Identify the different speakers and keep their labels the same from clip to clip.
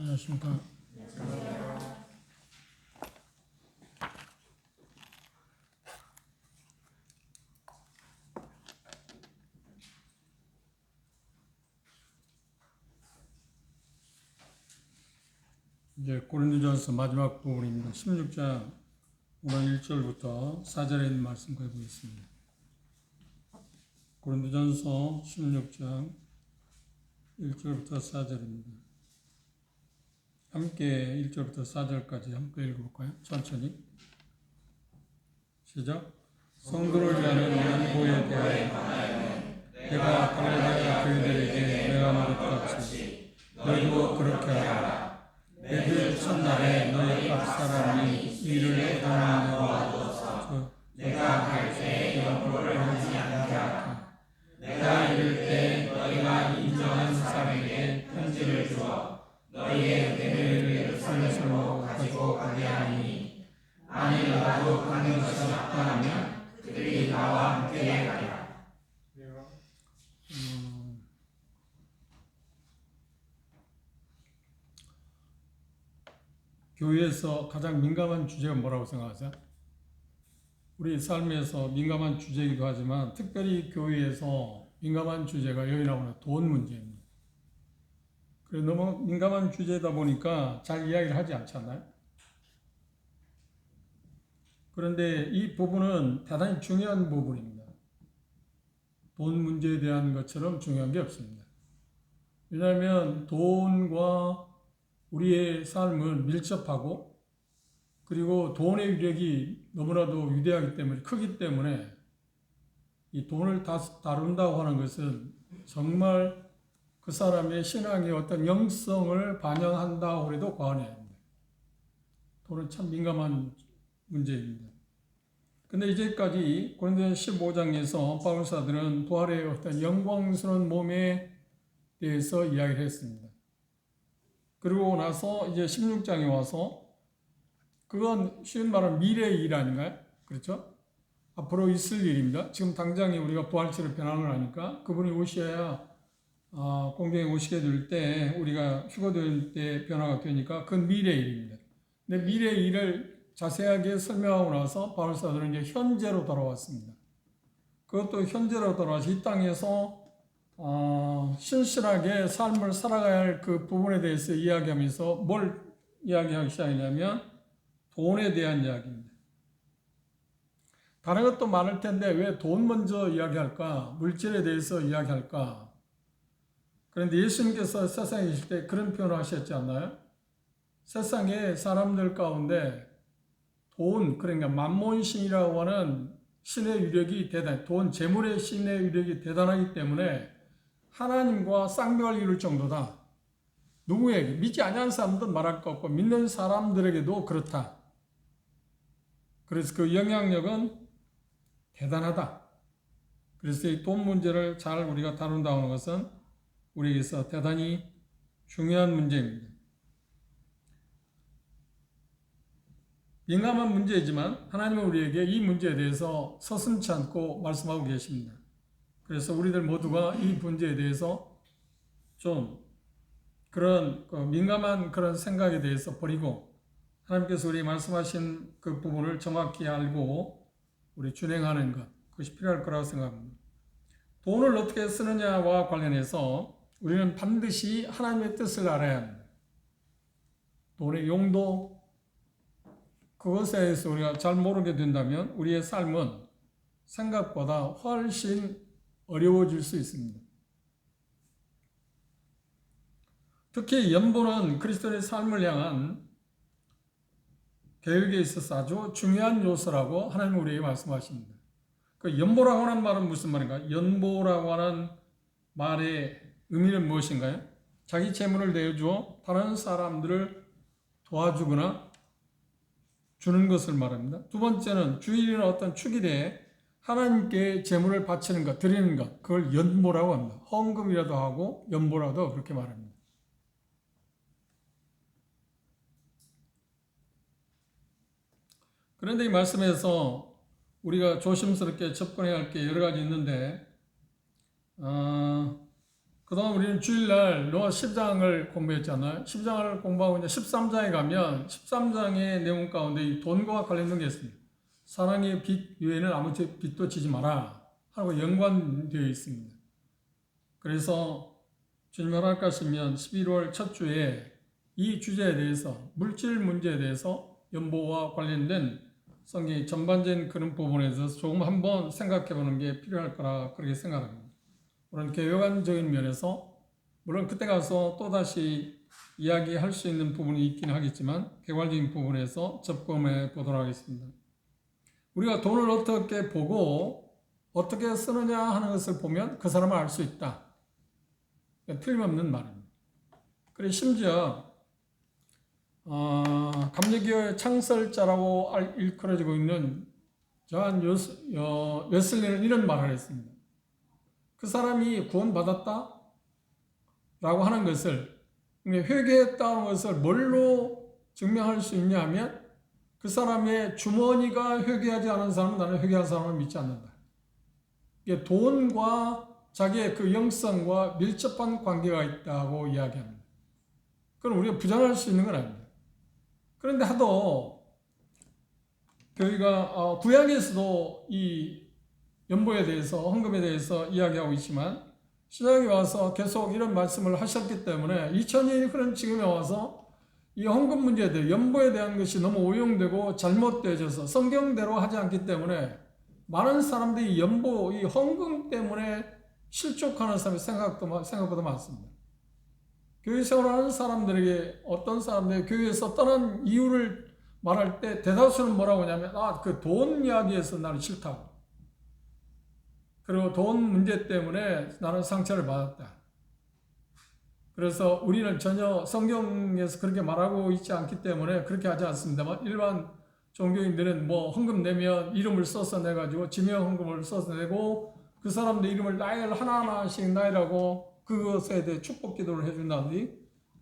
Speaker 1: 안녕하십니까. 이제 고린도전서 마지막 부분입니다. 16장 1절부터 4절에 있는 말씀 보겠습니다. 고린도전서 16장 1절부터 4절입니다. 함께 1절부터 4절까지 함께 읽어볼까요? 천천히. 시작. 성도를 위하는 양보에 대하여 내가 갈라디아 교회들에게 명한 것 같이 너희도 그렇게 하라. 매주 첫날에 너희 각 사람이 일을 얻어내고 내가 갈 때 영포를 하지 않게 하라. 내가 이를 때 너희가 인정한 사람에게 편지를 주어 너희의 은혜를 선물로 가지고 가게 하니 만일 나도 가는 것이 나타나면 그들이 나와 함께 하리라. 교회에서 가장 민감한 주제가 뭐라고 생각하세요? 우리 삶에서 민감한 주제이기도 하지만 특별히 교회에서 민감한 주제가 여기 나오는 돈 문제입니다. 그래서 너무 민감한 주제다 보니까 잘 이야기를 하지 않잖아요. 그런데 이 부분은 대단히 중요한 부분입니다. 돈 문제에 대한 것처럼 중요한 게 없습니다. 왜냐하면 돈과 우리의 삶은 밀접하고 그리고 돈의 위력이 너무나도 위대하기 때문에 크기 때문에 이 돈을 다룬다고 하는 것은 정말 그 사람의 신앙의 어떤 영성을 반영한다고 해도 과언이 아닙니다. 돈은 참 민감한 문제입니다. 근데 이제까지 고린도전서 15장에서 바울사들은 부활의 어떤 영광스러운 몸에 대해서 이야기를 했습니다. 그리고 나서 이제 16장에 와서 그건 쉬운 말은 미래의 일 아닌가요? 그렇죠? 앞으로 있을 일입니다. 지금 당장에 우리가 부활체로 변화를 하니까 그분이 오셔야 공경에 오시게 될 때 우리가 휴거될 때 변화가 되니까 그건 미래의 일입니다. 근데 미래의 일을 자세하게 설명하고 나서 바울사들은 이제 현재로 돌아왔습니다. 그것도 현재로 돌아와서 이 땅에서 신실하게 삶을 살아가야 할 그 부분에 대해서 이야기하면서 뭘 이야기하기 시작했냐면 돈에 대한 이야기입니다. 다른 것도 많을 텐데 왜 돈 먼저 이야기할까? 물질에 대해서 이야기할까? 그런데 예수님께서 세상에 계실 때 그런 표현을 하셨지 않나요? 세상의 사람들 가운데 돈, 그러니까 만몬신이라고 하는 신의 위력이 돈, 재물의 신의 위력이 대단하기 때문에 하나님과 쌍벽을 이룰 정도다. 누구에게? 믿지 아니하는 사람도 말할 것 없고 믿는 사람들에게도 그렇다. 그래서 그 영향력은 대단하다. 그래서 이 돈 문제를 잘 우리가 다룬다는 것은 우리에게서 대단히 중요한 문제입니다. 민감한 문제이지만 하나님은 우리에게 이 문제에 대해서 서슴지 않고 말씀하고 계십니다. 그래서 우리들 모두가 이 문제에 대해서 좀 그런 민감한 그런 생각에 대해서 버리고 하나님께서 우리 말씀하신 그 부분을 정확히 알고 우리 준행하는 것, 그것이 필요할 거라고 생각합니다. 돈을 어떻게 쓰느냐와 관련해서 우리는 반드시 하나님의 뜻을 알아야 합니다. 돈의 용도, 그것에 대해서 우리가 잘 모르게 된다면 우리의 삶은 생각보다 훨씬 어려워질 수 있습니다. 특히 연보는 그리스도의 삶을 향한 계획에 있어서 아주 중요한 요소라고 하나님은 우리에게 말씀하십니다. 그 연보라고 하는 말은 무슨 말인가? 연보라고 하는 말의 의미는 무엇인가요? 자기 재물을 내어주어 다른 사람들을 도와주거나 주는 것을 말합니다. 두 번째는 주일이나 어떤 축일에 하나님께 재물을 바치는 것, 드리는 것, 그걸 연보라고 합니다. 헌금이라도 하고 연보라도 그렇게 말합니다. 그런데 이 말씀에서 우리가 조심스럽게 접근해야 할 게 여러 가지 있는데 그동안 우리는 주일날 노아 10장을 공부했잖아요. 10장을 공부하고 이제 13장에 가면 13장의 내용 가운데 이 돈과 관련된 게 있습니다. 사랑의 빚 외에는 아무 빚도 지지 마라 하고 연관되어 있습니다. 그래서 주님 허락하시면 11월 첫 주에 이 주제에 대해서 물질 문제에 대해서 연보와 관련된 성경의 전반적인 그런 부분에 대해서 조금 한번 생각해 보는 게 필요할 거라 그렇게 생각합니다. 물론 개혁안적인 면에서 물론 그때 가서 또다시 이야기할 수 있는 부분이 있긴 하겠지만 개괄적인 부분에서 접근해 보도록 하겠습니다. 우리가 돈을 어떻게 보고 어떻게 쓰느냐 하는 것을 보면 그 사람을 알 수 있다. 틀림없는 말입니다. 그리고 심지어 감리교의 창설자라고 일컬어지고 있는 저한 웨슬리는 이런 말을 했습니다. 그 사람이 구원받았다? 라고 하는 것을, 회개했다는 것을 뭘로 증명할 수 있냐 하면 그 사람의 주머니가 회개하지 않은 사람은 나는 회개한 사람을 믿지 않는다. 이게 돈과 자기의 그 영성과 밀접한 관계가 있다고 이야기합니다. 그럼 우리가 부정할 수 있는 건 아닙니다. 그런데 하도 저희가 구약에서도 이 연보에 대해서 헌금에 대해서 이야기하고 있지만 신약에 와서 계속 이런 말씀을 하셨기 때문에 2000년이 흐른 지금에 와서 이 헌금 문제에 대해 연보에 대한 것이 너무 오용되고 잘못되어져서 성경대로 하지 않기 때문에 많은 사람들이 연보, 이 헌금 때문에 실족하는 사람이 생각보다 많습니다. 교회 생활하는 사람들에게 어떤 사람들이 교회에서 떠난 이유를 말할 때 대다수는 뭐라고 하냐면 그 돈 이야기에서 나는 싫다고. 그리고 돈 문제 때문에 나는 상처를 받았다. 그래서 우리는 전혀 성경에서 그렇게 말하고 있지 않기 때문에 그렇게 하지 않습니다만 일반 종교인들은 뭐 헌금 내면 이름을 써서 내가지고 지명 헌금을 써서 내고 그 사람들 이름을 나이를 하나하나씩 나이라고 그것에 대해 축복 기도를 해준다든지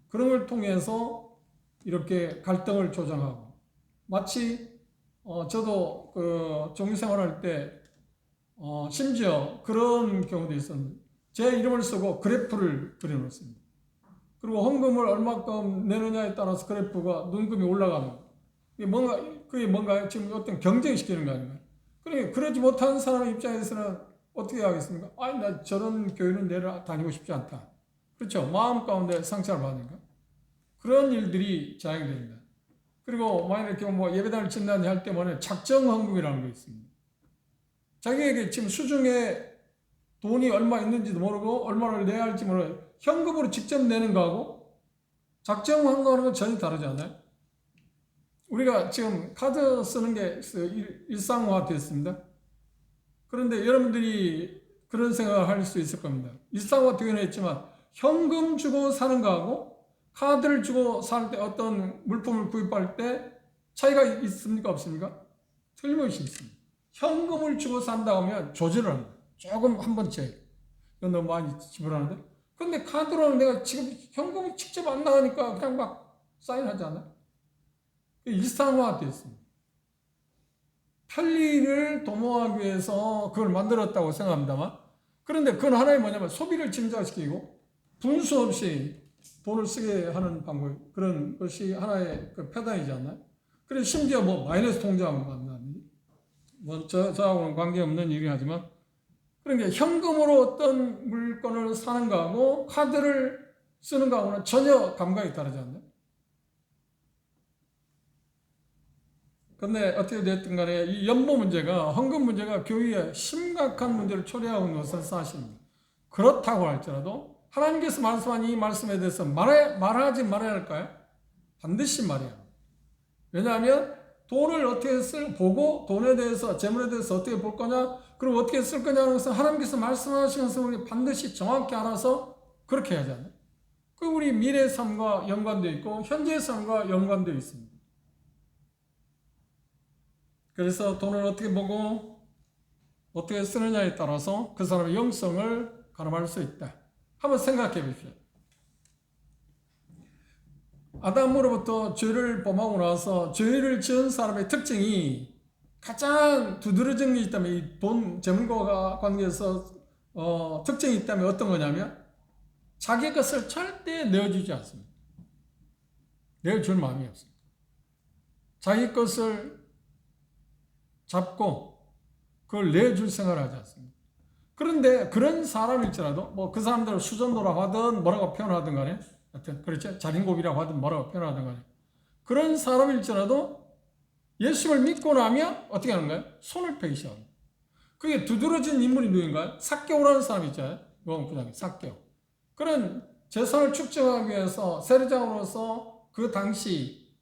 Speaker 1: 그런 걸 통해서 이렇게 갈등을 조장하고 마치 저도 그 종교생활할 때 심지어 그런 경우도 있었는데 제 이름을 쓰고 그래프를 그려놓습니다. 그리고 헌금을 얼마큼 내느냐에 따라서 그래프가 눈금이 올라가는 그게 뭔가 지금 어떤 경쟁시키는 거 아닌가요? 그러니까 그러지 못한 사람 입장에서는 어떻게 하겠습니까? 나 저런 교회는 내려 다니고 싶지 않다. 그렇죠? 마음 가운데 상처를 받는가? 그런 일들이 자행됩니다. 그리고 만약에 뭐 예배당을 짓는다 할 때만 작정 헌금이라는 게 있습니다. 자기에게 지금 수중에 돈이 얼마 있는지도 모르고 얼마를 내야 할지 모르고 현금으로 직접 내는 거하고 작정 헌금하는 건 전혀 다르지 않아요? 우리가 지금 카드 쓰는 게 일상화 됐습니다. 그런데 여러분들이 그런 생각을 할 수 있을 겁니다. 일상화 되긴 했지만 현금 주고 사는 거하고 카드를 주고 살 때 어떤 물품을 구입할 때 차이가 있습니까? 없습니까? 틀림없이 있습니다. 현금을 주고 산다 하면 조절을 합니다. 조금 한 번째. 이건 너무 많이 지불하는데. 근데 카드로는 내가 지금 현금이 직접 안 나가니까 그냥 막 사인하지 않아요? 일상화 됐습니다. 편리를 도모하기 위해서 그걸 만들었다고 생각합니다만 그런데 그건 하나의 뭐냐면 소비를 증가시키고 분수 없이 돈을 쓰게 하는 방법 그런 것이 하나의 그 패단이지 않나요? 그래서 심지어 뭐 마이너스 통장을 만나니 뭐 저하고는 관계없는 얘기를 하지만 그러니까 현금으로 어떤 물건을 사는 거하고 카드를 쓰는 거하고는 전혀 감각이 다르지 않나요? 근데 어떻게 됐든 간에 이 연보 문제가 헌금 문제가 교회에 심각한 문제를 초래하고 있는 것은 사실입니다. 그렇다고 할지라도 하나님께서 말씀한 이 말씀에 대해서 말하지 말아야 할까요? 반드시 말해야 합니다. 왜냐하면 돈을 어떻게 보고 돈에 대해서 재물에 대해서 어떻게 볼 거냐 그리고 어떻게 쓸 거냐는 것은 하나님께서 말씀하신 것을 우리 반드시 정확히 알아서 그렇게 해야 하잖아요. 그 우리 미래의 삶과 연관되어 있고 현재의 삶과 연관되어 있습니다. 그래서 돈을 어떻게 보고 어떻게 쓰느냐에 따라서 그 사람의 영성을 가늠할 수 있다. 한번 생각해 보십시오. 아담으로부터 죄를 범하고 나서 죄를 지은 사람의 특징이 가장 두드러진 게 있다면 이 돈, 재물과 관계에서 특징이 있다면 어떤 거냐면 자기 것을 절대 내어주지 않습니다. 내어줄 마음이 없습니다. 자기 것을 잡고 그걸 내줄 생각을 하지 않습니다. 그런데 그런 사람일지라도 뭐 그 사람들을 수전도라고 하든 뭐라고 표현하든 간에 하여튼 그렇죠. 자린고비라고 하든 뭐라고 표현하든 간에 그런 사람일지라도 예수를 믿고 나면 어떻게 하는 거예요? 손을 펴기 시작합니다. 그게 두드러진 인물이 누구인가요? 삭개오라는 사람이 있잖아요. 요한복음에 삭개오. 그런 재산을 축적하기 위해서 세리장으로서 그 당시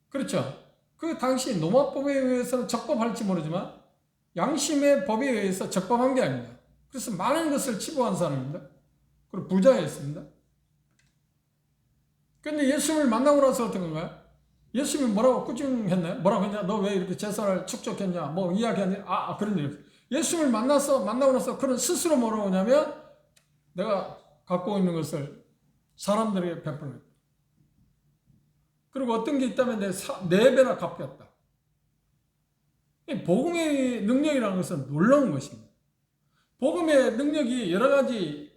Speaker 1: 그렇죠. 그 당시 노마법에 의해서는 적법할지 모르지만 양심의 법에 의해서 적법한 게 아닙니다. 그래서 많은 것을 치부한 사람입니다. 그리고 부자였습니다. 그런데 예수님을 만나고 나서 어떤 건가요? 예수님이 뭐라고 꾸중했나요? 뭐라고 했냐? 너 왜 이렇게 재산을 축적했냐? 뭐 이야기하냐? 그런 일. 예수님을 만나고 나서 그는 스스로 뭐라고 하냐면 내가 갖고 있는 것을 사람들에게 베풀었다. 그리고 어떤 게 있다면 네 배나 갚였다. 복음의 능력이라는 것은 놀라운 것입니다. 복음의 능력이 여러 가지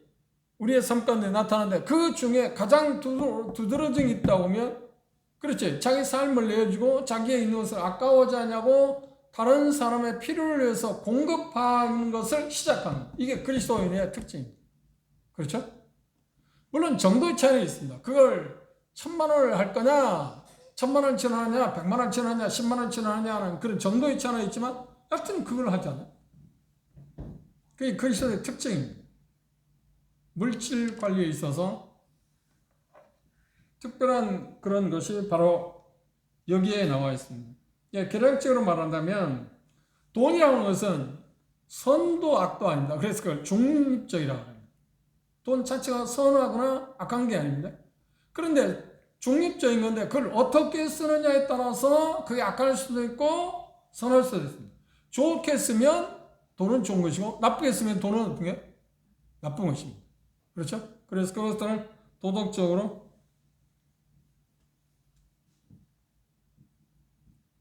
Speaker 1: 우리의 삶 가운데 나타나는데 그 중에 가장 두드러짐이 있다고 하면 그렇지. 자기 삶을 내어주고 자기의 있는 것을 아까워하지 않냐고 다른 사람의 필요를 위해서 공급하는 것을 시작하는 이게 그리스도인의 특징입니다. 그렇죠? 물론 정도의 차이는 있습니다. 그걸 1,000만 원을 할 거냐 1,000만 원어치 하냐 100만 원어치 하냐 10만 원어치 하냐 하는 그런 정도의 차이는 있지만 하여튼 그걸 하잖아요. 그게 그리스도의 특징입니다. 물질 관리에 있어서 특별한 그런 것이 바로 여기에 나와 있습니다. 개략적으로 말한다면 돈이라는 것은 선도 악도 아닙니다. 그래서 그걸 중립적이라고 합니다. 돈 자체가 선하거나 악한 게 아닙니다. 그런데 중립적인 건데 그걸 어떻게 쓰느냐에 따라서 그게 악할 수도 있고 선할 수도 있습니다. 좋게 쓰면 돈은 좋은 것이고 나쁘게 쓰면 돈은 어떤 게? 나쁜 것입니다. 그렇죠? 그래서 그것들을 도덕적으로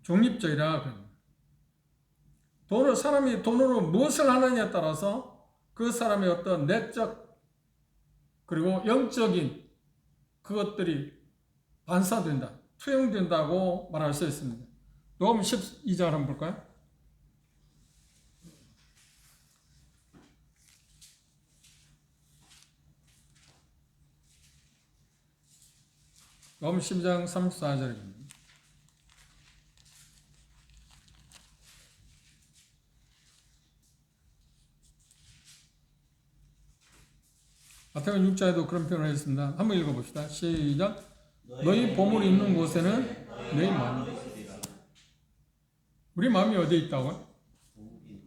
Speaker 1: 중립적이라 합니다. 사람이 돈으로 무엇을 하느냐에 따라서 그 사람의 어떤 내적 그리고 영적인 그것들이 반사된다, 투영된다고 말할 수 있습니다. 요한복음 12장 한번 볼까요? 요한복음 12장 34절입니다. 마태복음 6장에도 그런 표현을 했습니다. 한번 읽어봅시다. 시작. 너희 보물이 있는 곳에는 너희 마음이 있으리라. 우리 마음이 어디에 있다고요?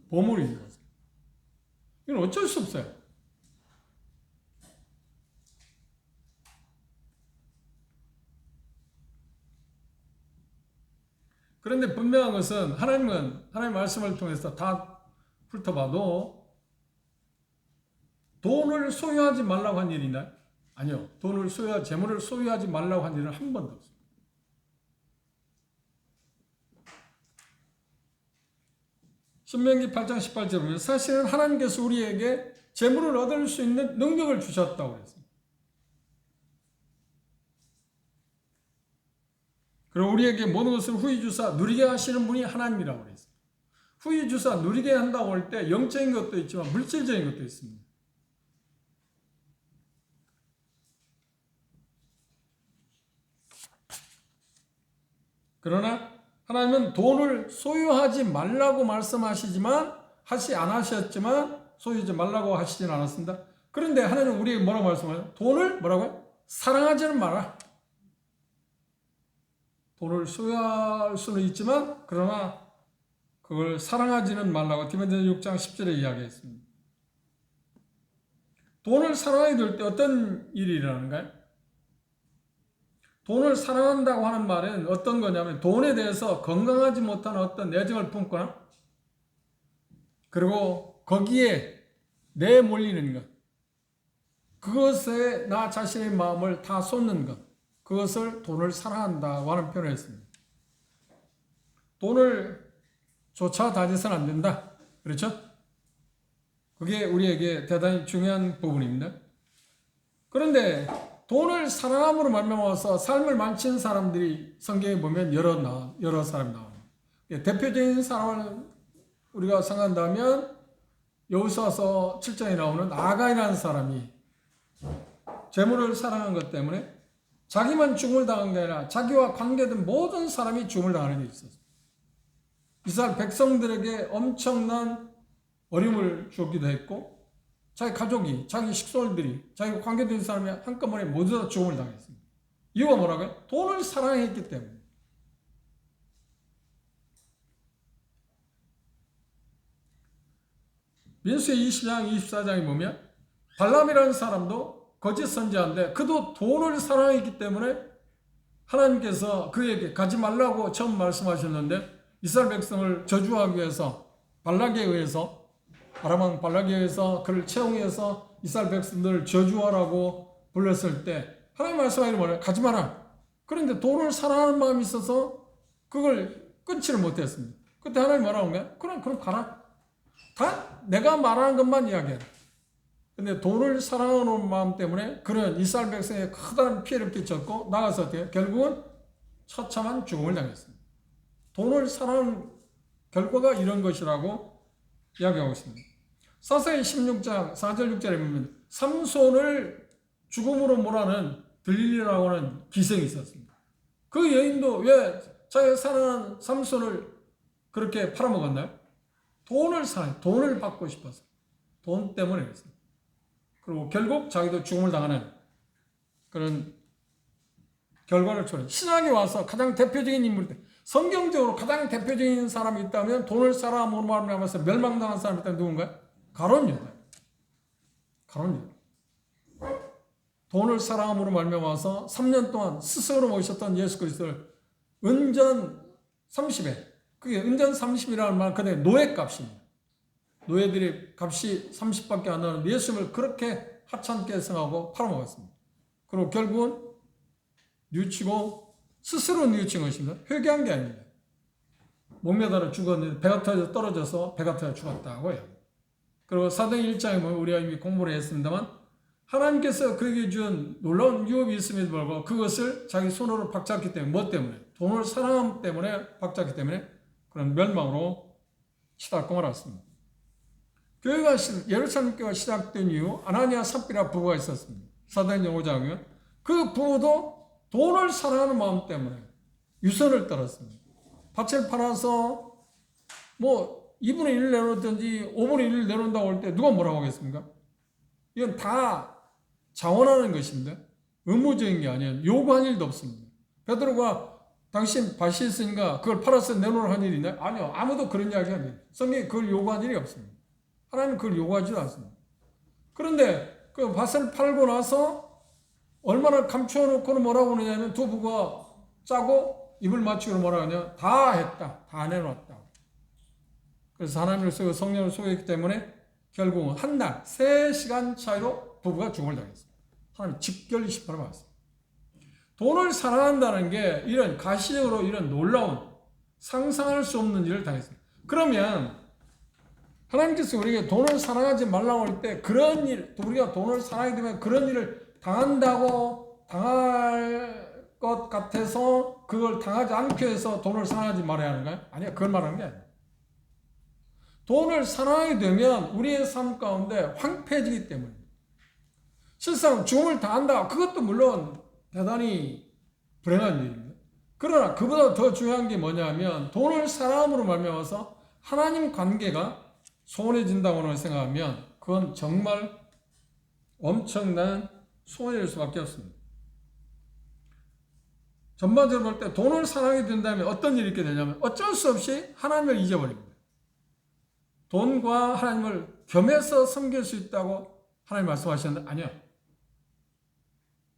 Speaker 1: 보물이 있는 곳에. 이건 어쩔 수 없어요. 그런데 분명한 것은 하나님은 하나님의 말씀을 통해서 다 훑어봐도 돈을 소유하지 말라고 한 일이 있나요? 아니요. 재물을 소유하지 말라고 한 일은 한 번도 없습니다. 신명기 8장 18절에 보면 사실은 하나님께서 우리에게 재물을 얻을 수 있는 능력을 주셨다고 했습니다. 그리고 우리에게 모든 것을 후히 주사 누리게 하시는 분이 하나님이라고 그랬습니다. 후히 주사 누리게 한다고 할 때 영적인 것도 있지만 물질적인 것도 있습니다. 그러나 하나님은 돈을 소유하지 말라고 말씀하시지만 안 하셨지만 소유하지 말라고 하시진 않았습니다. 그런데 하나님은 우리에게 뭐라고 말씀하세요? 돈을 뭐라고요? 사랑하지는 마라. 돈을 소유할 수는 있지만 그러나 그걸 사랑하지는 말라고 디모데전서 6장 10절에 이야기했습니다. 돈을 사랑하게 될 때 어떤 일이 일어나는가요? 돈을 사랑한다고 하는 말은 어떤 거냐면 돈에 대해서 건강하지 못한 어떤 애정을 품거나 그리고 거기에 내몰리는 것 그것에 나 자신의 마음을 다 쏟는 것 그것을 돈을 사랑한다고 하는 표현을 했습니다. 돈을 조차 다져서는 안 된다. 그렇죠? 그게 우리에게 대단히 중요한 부분입니다. 그런데 돈을 사랑함으로 말미암아서 삶을 망친 사람들이 성경에 보면 여러 사람이 나옵니다. 대표적인 사람을 우리가 생각한다면 여호수아서 7장에 나오는 아가이라는 사람이 재물을 사랑한 것 때문에 자기만 죽음을 당한 게 아니라 자기와 관계된 모든 사람이 죽음을 당하는 게 있었어요. 이스라엘 백성들에게 엄청난 어려움을 주기도 했고 자기 가족이, 자기 식솔들이, 자기가 관계된 사람이 한꺼번에 모두 다 죽음을 당했습니다. 이유가 뭐라고요? 돈을 사랑했기 때문에. 민수기 20장, 24장에 보면 발람이라는 사람도 거짓 선지자인데 그도 돈을 사랑했기 때문에 하나님께서 그에게 가지 말라고 처음 말씀하셨는데 이스라엘 백성을 저주하기 위해서 발락에 의해서 아람 발락에 의해서 그를 채용해서 이스라엘 백성들을 저주하라고 불렀을 때 하나님 말씀하기를 뭐래요? 가지 마라. 그런데 돈을 사랑하는 마음이 있어서 그걸 끊지를 못했습니다. 그때 하나님 뭐라고 한 거야? 그럼 가라. 다 내가 말하는 것만 이야기해라. 근데 돈을 사랑하는 마음 때문에 그런 이스라엘 백성에 커다란 피해를 끼쳤고 나가서 어때요? 결국은 처참한 죽음을 당했습니다. 돈을 사랑하는 결과가 이런 것이라고 이야기하고 있습니다. 사사기 16장 4절 6절에 보면 삼손을 죽음으로 몰아는 들릴리라고 하는 기생이 있었습니다. 그 여인도 왜 자기가 사랑하는 삼손을 그렇게 팔아먹었나요? 돈을 받고 싶어서. 돈 때문에 그랬습니다. 그리고 결국 자기도 죽음을 당하는 그런 결과를 초래. 신학에 와서 가장 대표적인 인물들, 성경적으로 가장 대표적인 사람이 있다면 돈을 사랑함으로 말미암아서 멸망당한 사람이 있다면 누군가요? 가룟 유다. 돈을 사랑함으로 말미암아서 3년 동안 스스로 모셨던 예수 그리스도를 은전 30에, 그게 은전 30이라는 말, 그게 노예값입니다. 노예들이 값이 30밖에 안 나는데 예수님을 그렇게 하찮게 생각하고 팔아먹었습니다. 그리고 결국은 뉘우치고 스스로 뉘우친 것입니다. 회개한 게 아닙니다. 목매달아 죽었는데 배가 터져 떨어져서 배가 터져 죽었다고 해요. 그리고 사도행 1장에 보면 우리가 이미 공부를 했습니다만 하나님께서 그에게 준 놀라운 유업이 있음에도 불구하고 그것을 자기 손으로 박잡기 때문에 뭐 때문에? 돈을 사랑함 때문에 박잡기 때문에 그런 멸망으로 치닫고 말았습니다. 예루살렘 교회가 시작된 이후 아나니아 삽비라 부부가 있었습니다. 사도행전 5장에 그 부부도 돈을 사랑하는 마음 때문에 유선을 떨었습니다. 밭을 팔아서 뭐 2분의 1을 내놓든지 5분의 1을 내놓는다고 할 때 누가 뭐라고 하겠습니까? 이건 다 자원하는 것인데 의무적인 게 아니에요. 요구한 일도 없습니다. 베드로가 당신 밭이 있으니까 그걸 팔아서 내놓으라 한 일이 있나요? 아니요. 아무도 그런 이야기 안 해요. 성경에 그걸 요구한 일이 없습니다. 하나님은 그걸 요구하지도 않습니다. 그런데 그 밭을 팔고 나서 얼마나 감추어 놓고는 뭐라고 그러냐면 두 부부가 짜고 입을 맞추고 뭐라고 하냐? 다 했다. 다 내놓았다. 그래서 하나님을 쓰고 성령을 소개했기 때문에 결국은 한 날 3시간 차이로 부부가 죽음을 당했습니다. 하나님 직결 심판을 받았습니다. 돈을 사랑한다는 게 이런 가시적으로 이런 놀라운 상상할 수 없는 일을 당했습니다. 그러면 하나님께서 우리에게 돈을 사랑하지 말라고 할 때 그런 일, 우리가 돈을 사랑하게 되면 그런 일을 당할 것 같아서 그걸 당하지 않기 위해서 돈을 사랑하지 말아야 하는가요? 아니요. 그걸 말하는 게 아니에요. 돈을 사랑하게 되면 우리의 삶 가운데 황폐해지기 때문입니다. 실상 죽음을 당한다. 그것도 물론 대단히 불행한 일입니다. 그러나 그보다 더 중요한 게 뭐냐면 돈을 사랑함으로 말미암아서 하나님 관계가 소원해진다고 생각하면 그건 정말 엄청난 소원일 수밖에 없습니다. 전반적으로 볼 때 돈을 사랑하게 된다면 어떤 일이 있게 되냐면 어쩔 수 없이 하나님을 잊어버립니다. 돈과 하나님을 겸해서 섬길 수 있다고 하나님 말씀하셨는데 아니요.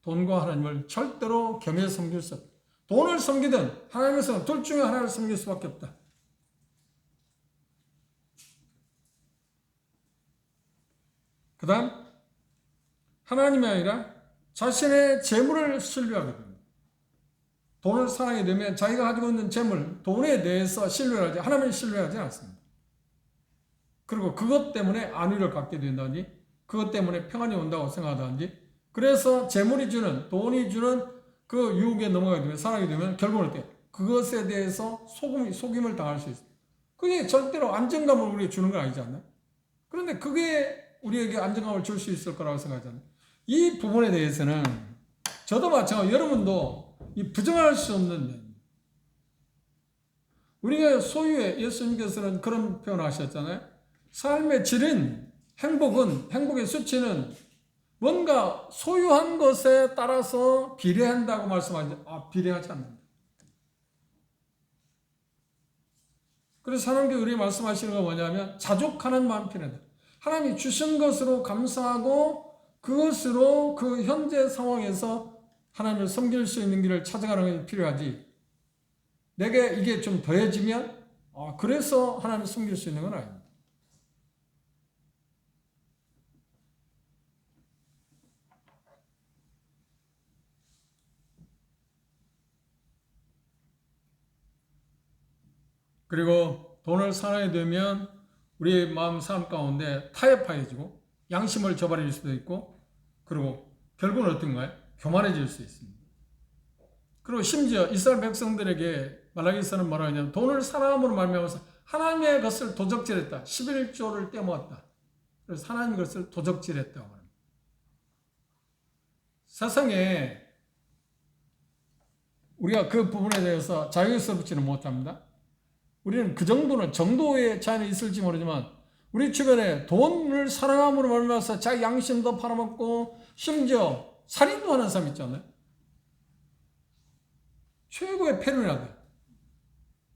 Speaker 1: 돈과 하나님을 절대로 겸해서 섬길 수 없다. 돈을 섬기든 하나님을 섬기든 둘 중에 하나를 섬길 수밖에 없다. 그 다음 하나님이 아니라 자신의 재물을 신뢰하게 됩니다. 돈을 사랑하게 되면 자기가 가지고 있는 재물, 돈에 대해서 신뢰하지 하나님을 신뢰하지 않습니다. 그리고 그것 때문에 안위를 갖게 된다든지 그것 때문에 평안이 온다고 생각하든지 그래서 재물이 주는, 돈이 주는 그 유혹에 넘어가게 되면, 살아게 되면 결국은 어때요? 그것에 대해서 속임을 당할 수 있어요. 그게 절대로 안정감을 우리에게 주는 건 아니지 않나요? 그런데 그게 우리에게 안정감을 줄 수 있을 거라고 생각하잖아요. 이 부분에 대해서는 저도 마찬가지로 여러분도 이 부정할 수 없는 면. 우리가 소유의 예수님께서는 그런 표현을 하셨잖아요. 삶의 질은 행복의 수치는 뭔가 소유한 것에 따라서 비례한다고 말씀하시죠. 비례하지 않는다. 그래서 하나님께서 우리에게 말씀하시는 건 뭐냐면 자족하는 마음 필요하다. 하나님이 주신 것으로 감사하고 그것으로 그 현재 상황에서 하나님을 섬길 수 있는 길을 찾아가는 것이 필요하지. 내게 이게 좀 더해지면 그래서 하나님을 섬길 수 있는 건 아닙니다. 그리고 돈을 사랑하게 되면 우리의 마음 삶 가운데 타협하여지고 양심을 저버릴 수도 있고 그리고 결국은 어떤가요? 교만해질 수 있습니다. 그리고 심지어 이스라엘 백성들에게 말라기서는 뭐라 하냐면 돈을 사랑함으로 말미암아서 하나님의 것을 도적질했다. 11조를 떼모았다. 그래서 하나님의 것을 도적질했다고 합니다. 세상에 우리가 그 부분에 대해서 자유스럽지는 못합니다. 우리는 그 정도의 차이는 있을지 모르지만 우리 주변에 돈을 사랑함으로 말미암아서 자기 양심도 팔아먹고 심지어 살인도 하는 사람 있잖아요. 최고의 패륜이라고.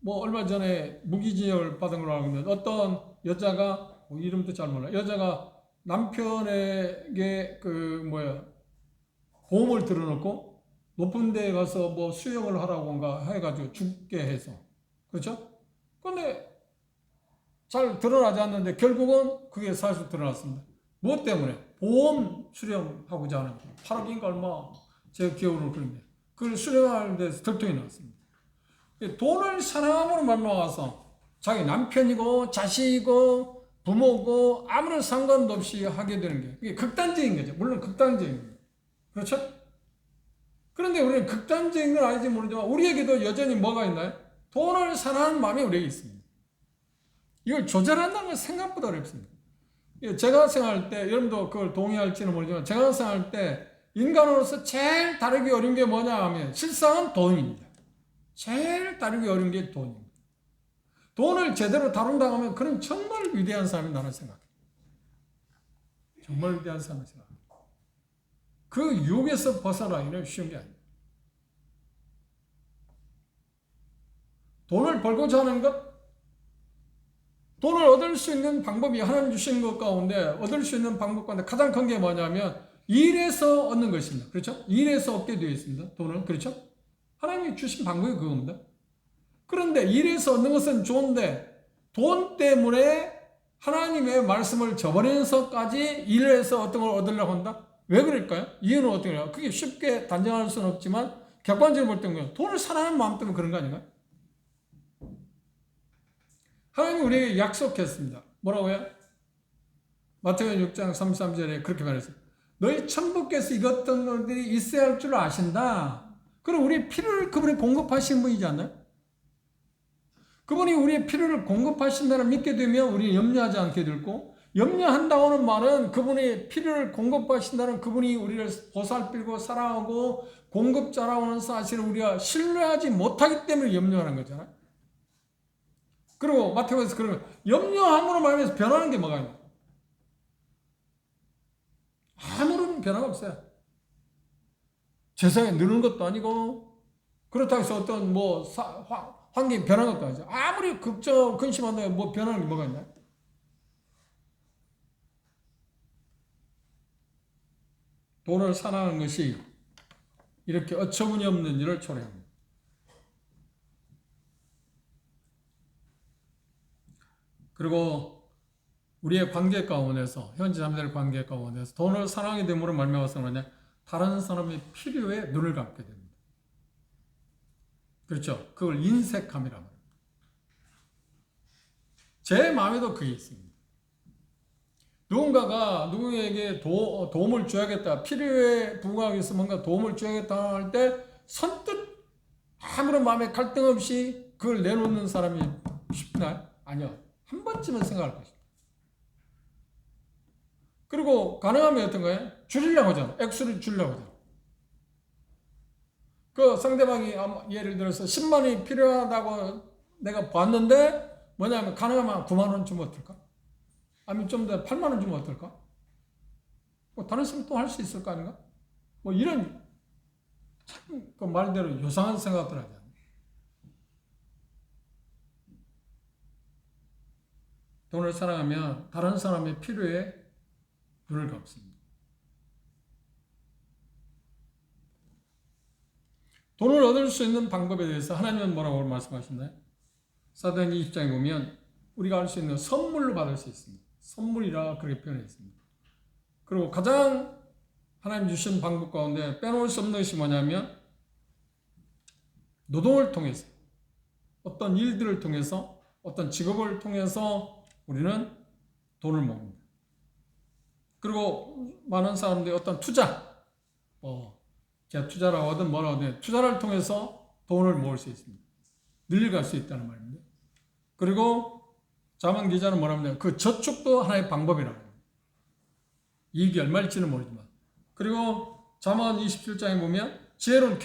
Speaker 1: 얼마 전에 무기징역을 받은 걸로 알고 있는데 어떤 여자가 이름도 잘 몰라. 여자가 남편에게 보험을 들어놓고 높은 데에 가서 수영을 하라고인가 해가지고 죽게 해서. 그렇죠? 근데 잘 드러나지 않는데 결국은 그게 사실 드러났습니다. 무엇 때문에? 보험 수령하고자 하는 8억인가 얼마 제가 기억으로 그런데 그걸 수령하는 데서 들통이 났습니다. 돈을 사랑함으로 말미암아서 자기 남편이고 자식이고 부모고 아무런 상관도 없이 하게 되는 게 그게 극단적인 거죠. 물론 극단적인 거예요. 그렇죠? 그런데 우리는 극단적인 건 아닌지 모르지만 우리에게도 여전히 뭐가 있나요? 돈을 사랑하는 마음이 우리에게 있습니다. 이걸 조절한다는 건 생각보다 어렵습니다. 제가 생각할 때 여러분도 그걸 동의할지는 모르지만 제가 생각할 때 인간으로서 제일 다루기 어려운 게 뭐냐 하면 실상은 돈입니다. 제일 다루기 어려운 게 돈입니다. 돈을 제대로 다룬다고 하면 그는 정말 위대한 사람이 나는 생각해요. 정말 위대한 사람이 생각해요. 그 유혹에서 벗어나기는 쉬운 게 아닙니다. 돈을 벌고자 하는 것, 돈을 얻을 수 있는 방법이 하나님 주신 것 가운데 얻을 수 있는 방법 가운데 가장 큰 게 뭐냐면 일에서 얻는 것입니다. 그렇죠? 일에서 얻게 되어 있습니다. 돈은. 그렇죠? 하나님이 주신 방법이 그겁니다. 그런데 일에서 얻는 것은 좋은데 돈 때문에 하나님의 말씀을 저버리면서까지 일에서 어떤 걸 얻으려고 한다? 왜 그럴까요? 이유는 어떻게 해요? 그게 쉽게 단정할 수는 없지만 객관적으로 볼 때는 돈을 사랑하는 마음 때문에 그런 거 아닌가요? 하나님이 우리에게 약속했습니다. 뭐라고요? 마태복음 6장 33절에 그렇게 말했어요. 너희 천부께서 이것들이 있어야 할 줄 아신다. 그럼 우리의 필요를 그분이 공급하시는 분이지 않나요? 그분이 우리의 필요를 공급하신다는 믿게 되면 우리는 염려하지 않게 되고 염려한다고 하는 말은 그분이 필요를 공급하신다는 그분이 우리를 보살피고 사랑하고 공급자라고 하는 사실을 우리가 신뢰하지 못하기 때문에 염려하는 거잖아요. 그리고 마태복음에서 그러면 염려함으로 말하면서 변하는 게 뭐가 있나요? 아무런 변화가 없어요. 세상에 느는 것도 아니고 그렇다고 해서 어떤 환경이 변한 것도 아니죠. 아무리 근심한다고 변하는 게 뭐가 있나요? 돈을 사랑하는 것이 이렇게 어처구니 없는 일을 초래합니다. 그리고 우리의 관계 가운데서 현지 자매들의 관계 가운데서 돈을 사랑하게 됨으로 말미암아서 뭐냐? 다른 사람의 필요에 눈을 감게 됩니다. 그렇죠? 그걸 인색함이라고 합니다. 제 마음에도 그게 있습니다. 누군가가 누구에게 도움을 줘야겠다, 필요에 부응하기 위해서 뭔가 도움을 줘야겠다 할 때 선뜻 아무런 마음에 갈등 없이 그걸 내놓는 사람이 쉽나요? 아니요. 한 번쯤은 생각할 것이다. 그리고 가능하면 어떤 거예요? 줄이려고 하잖아. 액수를 줄이려고 하잖아. 그 상대방이 예를 들어서 10만 원이 필요하다고 내가 봤는데 뭐냐면 가능하면 9만 원 주면 어떨까? 아니면 좀 더 8만 원 주면 어떨까? 뭐 다른 사람 또 할 수 있을 거 아닌가? 뭐 이런 참 그 말대로 요상한 생각들 하잖아. 돈을 사랑하면 다른 사람의 필요에 눈을 감습니다. 돈을 얻을 수 있는 방법에 대해서 하나님은 뭐라고 말씀하셨나요? 사도행전 20장에 보면 우리가 할 수 있는 선물로 받을 수 있습니다. 선물이라 그렇게 표현했습니다. 그리고 가장 하나님 주신 방법 가운데 빼놓을 수 없는 것이 뭐냐면 노동을 통해서 어떤 일들을 통해서 어떤 직업을 통해서 우리는 돈을 모읍니다. 그리고 많은 사람들이 어떤 투자, 제가 투자라고 하든 뭐라고 하든 투자를 통해서 돈을 모을 수 있습니다. 늘려갈 수 있다는 말입니다. 그리고 자만 기자는 뭐라고 하냐면 그 저축도 하나의 방법이라고 합니다. 이익이 얼마일지는 모르지만. 그리고 잠언 27장에 보면 지혜로운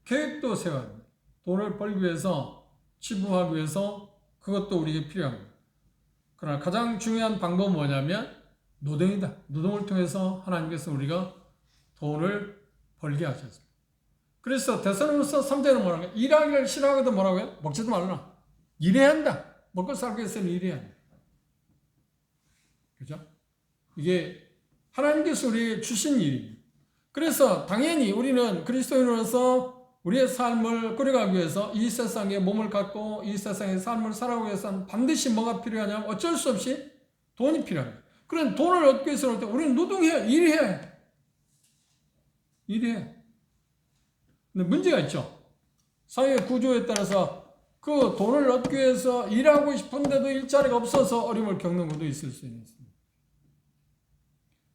Speaker 1: 계획도 세워야 합니다. 돈을 벌기 위해서, 치부하기 위해서 그것도 우리에게 필요합니다. 그러나 가장 중요한 방법은 뭐냐면 노동이다. 노동을 통해서 하나님께서 우리가 돈을 벌게 하셨습니다. 그래서 데살로니가서 3장에는 뭐라고 해요? 일하기를 싫어하거든 뭐라고 해요? 먹지도 말라. 일해야 한다. 먹고 살기 위해서는 일해야 한다. 그죠? 이게 하나님께서 우리에게 주신 일입니다. 그래서 당연히 우리는 그리스도인으로서 우리의 삶을 꾸려가기 위해서 이 세상에 몸을 갖고 이 세상의 삶을 살아가기 위해서는 반드시 뭐가 필요하냐면 어쩔 수 없이 돈이 필요합니다. 그런 돈을 얻기 위해서는 우리는 노동해야, 일해야 해. 일해야. 근데 문제가 있죠. 사회 구조에 따라서 그 돈을 얻기 위해서 일하고 싶은데도 일자리가 없어서 어려움을 겪는 것도 있을 수 있습니다.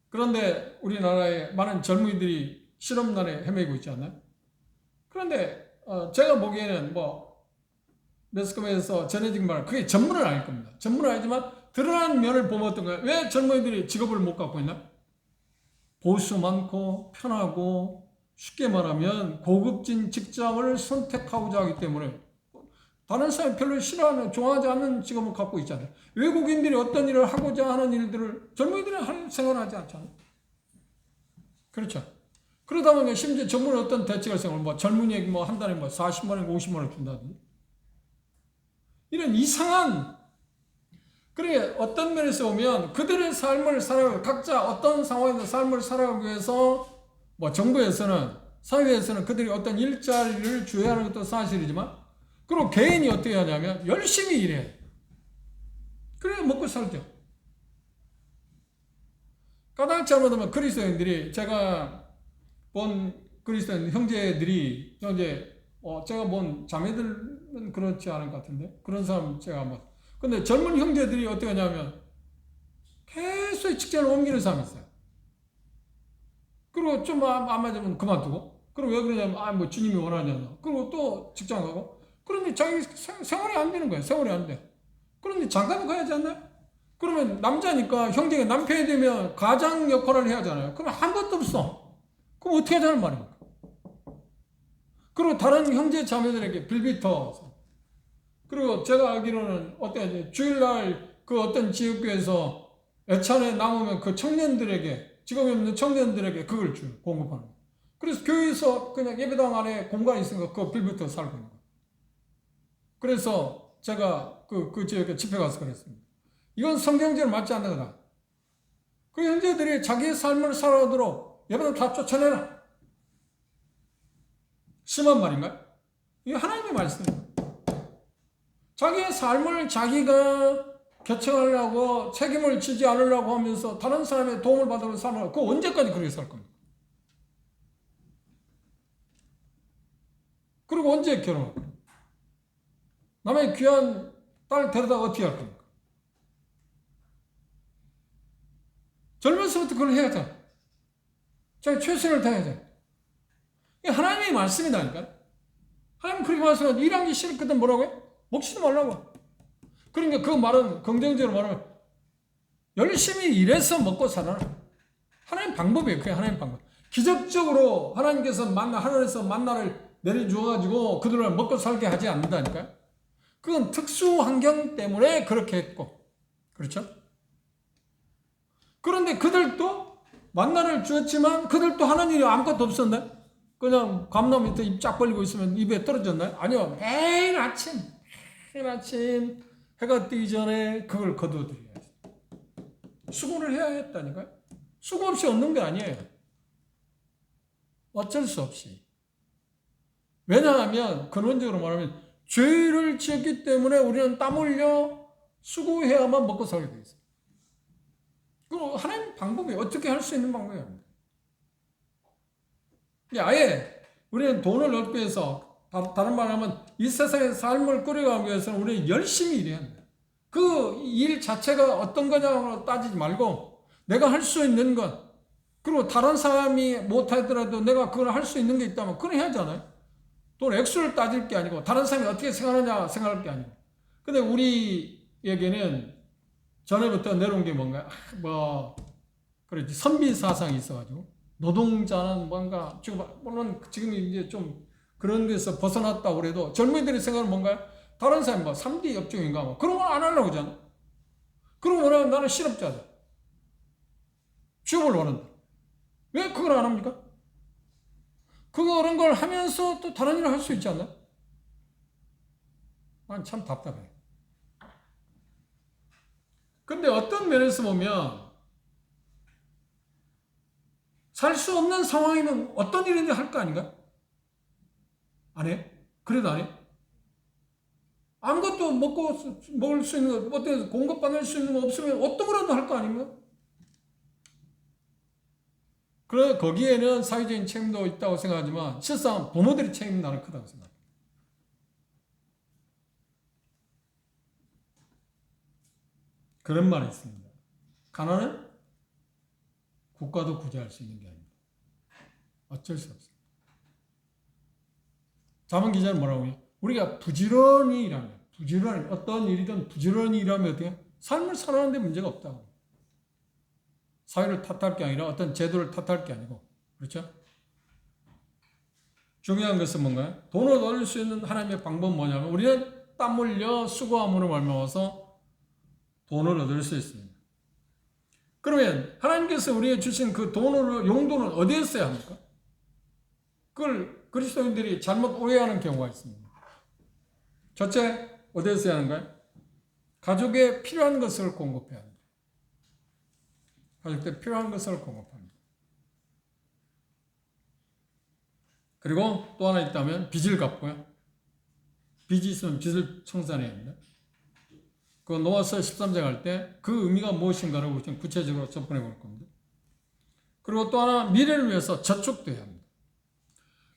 Speaker 1: 그런데 우리나라에 많은 젊은이들이 실업난에 헤매고 있지 않나요? 그런데 제가 보기에는 매스컴에서 전해진 말 그게 전문은 아닐 겁니다. 전문은 아니지만 드러난 면을 보면 어떤 거예요? 왜 젊은이들이 직업을 못 갖고 있나? 보수 많고 편하고 쉽게 말하면 고급진 직장을 선택하고자 하기 때문에 다른 사람이 별로 싫어하는, 좋아하지 않는 직업을 갖고 있잖아요. 외국인들이 어떤 일을 하고자 하는 일들을 젊은이들은 생각하지 않잖아요. 그렇죠. 그러다 보면 심지어 정부는 어떤 대책을 세우고 젊은이에게 한 달에 40만 원, 50만 원 준다든지. 이런 이상한, 그래 어떤 면에서 보면 그들의 삶을 살아가고 각자 어떤 상황에서 삶을 살아가기 위해서 정부에서는, 사회에서는 그들이 어떤 일자리를 주어야 하는 것도 사실이지만 그리고 개인이 어떻게 하냐면 열심히 일해. 그래 먹고 살죠. 까닭 잘못하면 그리스도인들이, 제가 본 그리스도인 형제들이, 제가 본 자매들은 그렇지 않은 것 같은데 그런 사람 제가 근데 젊은 형제들이 어떻게 하냐면 계속 직장을 옮기는 사람이 있어요. 그리고 좀 안 맞으면 그만두고, 그리고 왜 그러냐면 주님이 원하잖아. 그리고 또 직장 가고. 그런데 자기 생활이 안 되는 거예요. 생활이 안 돼. 그런데 장가도 가야지 않나요? 그러면 남자니까 형제가 남편이 되면 가장 역할을 해야 하잖아요. 그럼 아무것도 없어. 그럼 어떻게 하자는 말입니까? 그리고 다른 형제 자매들에게 빌비터. 그리고 제가 알기로는 주일날 그 어떤 지역교회에서 애찬에 남으면 그 청년들에게, 직업이 없는 청년들에게 그걸 공급하는 거예요. 그래서 교회에서 그냥 예배당 안에 공간이 있으니까 그 빌비터 살고 있는 거예요. 그래서 제가 그 지역에 집회 가서 그랬습니다. 이건 성경적으로 맞지 않는 거다. 그 형제들이 자기의 삶을 살아오도록 예배당 다 쫓아내라. 심한 말인가요? 이게 하나님의 말씀입니다. 자기의 삶을 자기가 개척하려고 책임을 지지 않으려고 하면서 다른 사람의 도움을 받으면서 살아요. 그거 언제까지 그렇게 살 겁니까? 그리고 언제 결혼할 겁니까? 남의 귀한 딸 데려다가 어떻게 할 겁니까? 젊어서부터 그걸 해야 돼. 자기 최선을 다해야 돼. 이게 하나님의 말씀이다니까. 하나님 그렇게 말씀하면 일하기 싫거든 뭐라고요? 먹지도 말라고. 그러니까 그 말은 긍정적으로 말하면 열심히 일해서 먹고 살아라. 하나님 방법이에요. 그게 하나님 방법. 기적적으로 하나님께서 하늘에서 만나를 내려주어가지고 그들을 먹고 살게 하지 않는다니까요. 그건 특수 환경 때문에 그렇게 했고, 그렇죠? 그런데 그들도 만나를 주었지만 그들도 하는 일이 아무것도 없었네. 그냥 감나무 밑에 입 쫙 벌리고 있으면 입에 떨어졌나요? 아니요. 매일 아침 해가 뜨기 전에 그걸 거두어드려야지. 수고를 해야 했다니까요. 수고 없이 얻는 게 아니에요. 어쩔 수 없이. 왜냐하면 근원적으로 말하면 죄를 지었기 때문에 우리는 땀 흘려 수고해야만 먹고 살게 돼 있어요. 그럼 하나님 방법이 어떻게 할 수 있는 방법이에요. 아예 우리는 돈을 얻기 위해서, 다른 말 하면 이 세상의 삶을 끌어가기 위해서는 우리는 열심히 일해야 합니다. 그 일 자체가 어떤 거냐고 따지지 말고 내가 할 수 있는 것, 그리고 다른 사람이 못하더라도 내가 그걸 할 수 있는 게 있다면 그걸 해야 하잖아요. 돈 액수를 따질 게 아니고 다른 사람이 어떻게 생각하느냐 생각할 게 아니고. 근데 우리에게는 전에부터 내려온 게 뭔가 그렇지, 선비 사상이 있어가지고 노동자는 뭔가 물론 지금 이제 좀 그런 데서 벗어났다고 그래도 젊은이들의 생각은 뭔가요? 다른 사람이 3D 업종인가 그런 걸 안 하려고 하잖아. 그런 거 뭐냐면 나는 실업자다. 취업을 원한다. 왜 그걸 안 합니까? 그런 걸 하면서 또 다른 일을 할 수 있지 않나? 난 참 답답해. 근데 어떤 면에서 보면 살 수 없는 상황이면 어떤 일인지 할 거 아닌가? 안 해? 그래도 안 해? 아무것도 먹을 수 있는 거, 어떤 공급받을 수 있는 거 없으면 어떤 거라도 할 거 아닌가? 그래, 거기에는 사회적인 책임도 있다고 생각하지만 실상 부모들의 책임이 나는 크다고 생각합니다. 그런 말이 있습니다. 가난은 국가도 구제할 수 있는 게 아닙니다. 어쩔 수 없습니다. 자문 기자는 뭐라고 해요? 우리가 부지런히 일하면, 어떤 일이든 부지런히 일하면 어떻게? 삶을 살아가는데 문제가 없다고. 사회를 탓할 게 아니라 어떤 제도를 탓할 게 아니고, 그렇죠? 중요한 것은 뭔가요? 돈을 얻을 수 있는 하나님의 방법은 뭐냐면 우리는 땀 흘려 수고함으로 말미암아서 돈을 얻을 수 있습니다. 그러면 하나님께서 우리에게 주신 그 용도는 어디에 써야 합니까? 그걸 그리스도인들이 잘못 오해하는 경우가 있습니다. 첫째, 어디에 써야 하는가요? 가족에 필요한 것을 공급해야 합니다. 가족들 필요한 것을 공급합니다. 그리고 또 하나 있다면 빚을 갚고요. 빚이 있으면 빚을 청산해야 합니다. 그 노아서 13장 할 때 그 의미가 무엇인가를 좀 구체적으로 접근해 볼 겁니다. 그리고 또 하나 미래를 위해서 저축도 해야 합니다.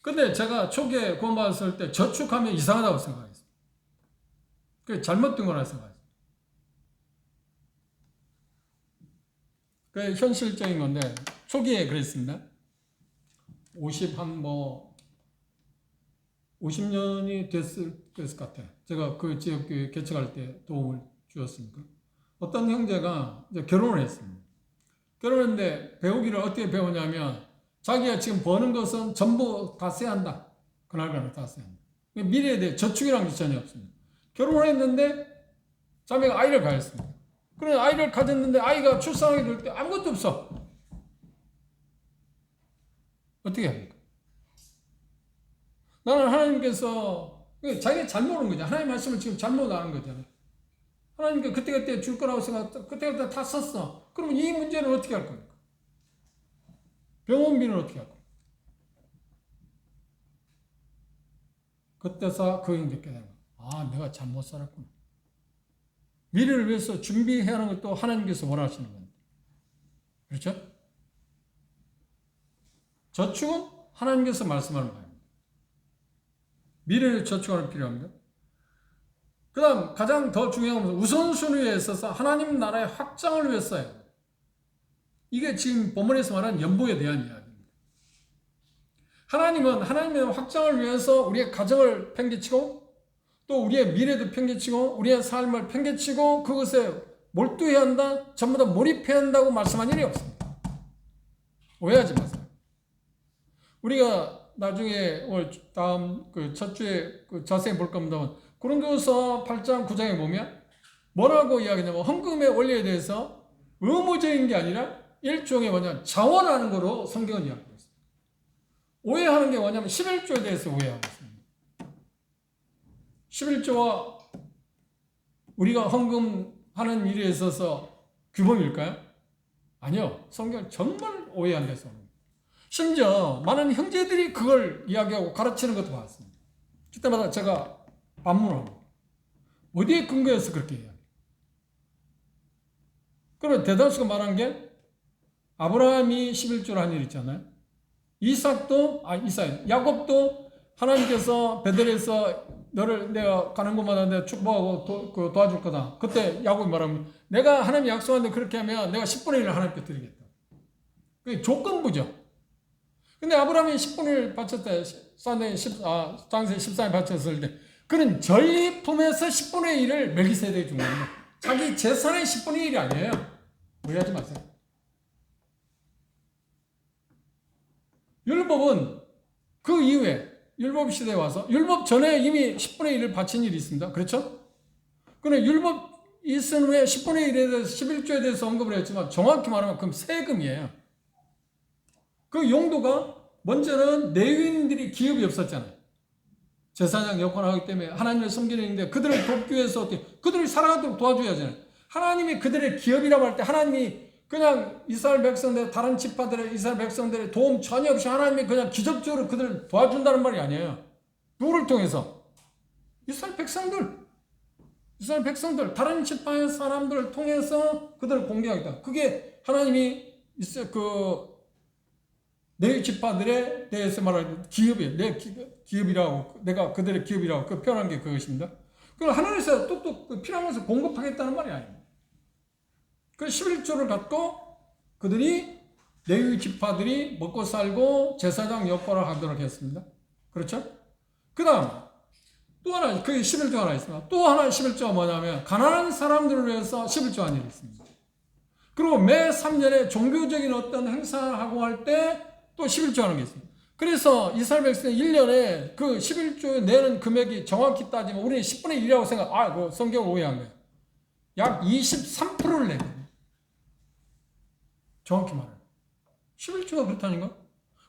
Speaker 1: 근데 제가 초기에 구원받았을 때 저축하면 이상하다고 생각했어요. 그게 잘못된 거라 생각했어요. 그게 현실적인 건데 초기에 그랬습니다. 50년이 됐을 것 같아요. 제가 그 지역교회 개척할 때 도움을 주었으니까. 어떤 형제가 이제 결혼을 했습니다. 결혼했는데 배우기를 어떻게 배우냐면 자기가 지금 버는 것은 전부 다 써야 한다. 그날까지 다 써야 한다. 미래에 대해 저축이라는 게 전혀 없습니다. 결혼을 했는데 자매가 아이를 가졌습니다. 그래 아이를 가졌는데 아이가 출산하게 될 때 아무것도 없어. 어떻게 합니까? 나는 하나님께서 자기가 잘못 온 거죠. 하나님 말씀을 지금 잘못 아는 거잖아요. 하나님께 그때그때 줄 거라고 생각했다. 그때그때 다 썼어. 그러면 이 문제는 어떻게 할 겁니까? 병원비는 어떻게 할 겁니까? 그때서 그 형제 깨달은 거예요. 아, 내가 잘못 살았구나. 미래를 위해서 준비해야 하는 것도 하나님께서 원하시는 겁니다. 그렇죠? 저축은 하나님께서 말씀하는 바입니다. 미래를 저축하는 필요합니다. 그 다음 가장 더 중요한 것은 우선순위에 있어서 하나님 나라의 확장을 위해서 써야 합니다. 이게 지금 본문에서 말하는 연보에 대한 이야기입니다. 하나님은 하나님의 확장을 위해서 우리의 가정을 팽개치고 또 우리의 미래도 팽개치고 우리의 삶을 팽개치고 그것에 몰두해야 한다, 전부 다 몰입해야 한다고 말씀한 일이 없습니다. 오해하지 마세요. 우리가 나중에 오늘 다음 첫 주에 자세히 볼 겁니다만 고린도서 8장 9장에 보면 뭐라고 이야기하냐면 헌금의 원리에 대해서 의무적인 게 아니라 일종의 뭐냐면 자원하는 거로 성경은 이야기하고 있습니다. 오해하는 게 뭐냐면 11조에 대해서 오해하고 있습니다. 11조와 우리가 헌금하는 일에 있어서 규범일까요? 아니요. 성경은 정말 오해한 데서 옵니다. 심지어 많은 형제들이 그걸 이야기하고 가르치는 것도 봤습니다. 그때마다 제가 반문합니다. 어디에 근거해서 그렇게 이야기해요? 그러면 대다수가 말한 게 아브라함이 11조를 한 일 있잖아요. 야곱도 하나님께서 베델에서 너를 내가 가는 곳마다 내가 축복하고 도와줄 거다. 그때 야곱이 말하면 내가 하나님이 약속하는데 그렇게 하면 내가 10분의 1을 하나님께 드리겠다. 그게 조건부죠. 근데 아브라함이 10분의 1 바쳤을 때, 장세 14에 바쳤을 때, 그는 전리품에서 10분의 1을 멜기세덱에 준 겁니다. 자기 재산의 10분의 1이 아니에요. 오해하지 마세요. 율법은 그 이후에, 율법 시대에 와서, 율법 전에 이미 10분의 1을 바친 일이 있습니다. 그렇죠? 그런데 율법 있은 후에 10분의 1에 대해서 11조에 대해서 언급을 했지만 정확히 말하면 그럼 세금이에요. 그 용도가 먼저는 레위인들이 기업이 없었잖아요. 제사장 역할을 하기 때문에 하나님을 섬기는데 그들을 돕기 위해서 그들이 살아가도록 도와줘야 하잖아요. 하나님이 그들의 기업이라고 할 때 하나님이 그냥 이스라엘 백성들, 다른 지파들의 이스라엘 백성들의 도움 전혀 없이 하나님이 그냥 기적적으로 그들을 도와준다는 말이 아니에요. 누구를 통해서? 이스라엘 백성들, 다른 지파의 사람들을 통해서 그들을 공개하겠다. 그게 하나님이 내 지파들에 대해서 말하는 기업이에요. 내 기업이라고, 내가 그들의 기업이라고 그 표현한 게 그것입니다. 그럼 하나님께서 또 필요한 것을 공급하겠다는 말이 아닙니다. 그 11조를 갖고 그들이 레위 지파들이 먹고 살고 제사장 역할을 하도록 했습니다. 그렇죠? 그 다음 또 하나, 그 11조 하나 있습니다. 또 하나 11조가 뭐냐면 가난한 사람들을 위해서 11조 한 일이 있습니다. 그리고 매 3년에 종교적인 어떤 행사를 하고 할 때 또 11조 하는 게 있습니다. 그래서 이스라엘 백성이 1년에 그 11조에 내는 금액이 정확히 따지면 우리는 10분의 1이라고 그 성경을 오해한 거예요. 약 23%를 내요. 정확히 말해요. 11조가 그렇다니까?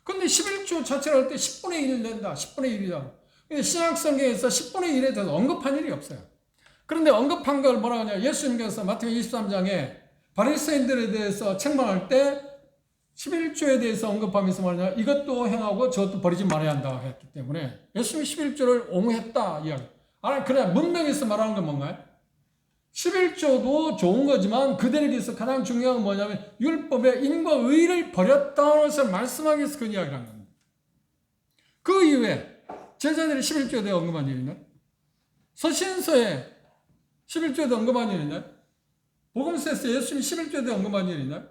Speaker 1: 근데 11조 자체를 할 때 10분의 1을 낸다. 10분의 1이다. 근데 신약 성경에서 10분의 1에 대해서 언급한 일이 없어요. 그런데 언급한 걸 뭐라고 하냐. 예수님께서 마태복음 23장에 바리새인들에 대해서 책망할 때 11조에 대해서 언급하면서 말하냐. 이것도 행하고 저것도 버리지 말아야 한다 했기 때문에 예수님이 11조를 옹호했다 이야기. 그냥 문맥에서 말하는 건 뭔가요? 11조도 좋은 거지만 그들에게서 가장 중요한 건 뭐냐면 율법의 인과 의를 버렸다는 것을 말씀하기 위해서 그 이야기를 한 겁니다. 그 이후에 제자들이 11조에 대해 언급한 일이 있나요? 서신서에 11조에 대해 언급한 일이 있나요? 복음서에서 예수님이 11조에 대해 언급한 일이 있나요?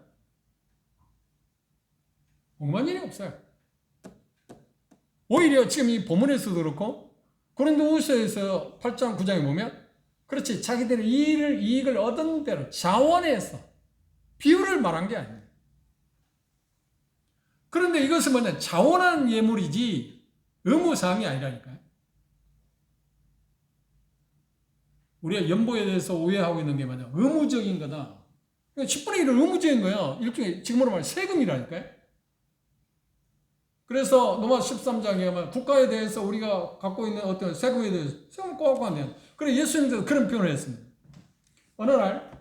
Speaker 1: 언급한 일이 없어요. 오히려 지금 이 본문에서도 그렇고 고린도후서에서 8장 9장에 보면 그렇지 자기들의 이익을 얻은 대로 자원해서 비율을 말한 게 아닙니다. 그런데 이것은 뭐냐 자원한 예물이지 의무사항이 아니라니까요. 우리가 연보에 대해서 오해하고 있는 게 뭐냐 의무적인 거다. 10분의 1은 의무적인 거예요. 일종의 지금으로 말하면 세금이라니까요. 그래서 로마 13장에 보면 국가에 대해서 우리가 갖고 있는 어떤 세금에 대해서 세금을 꼭 갖고 왔네요. 그래서 예수님께서 그런 표현을 했습니다. 어느 날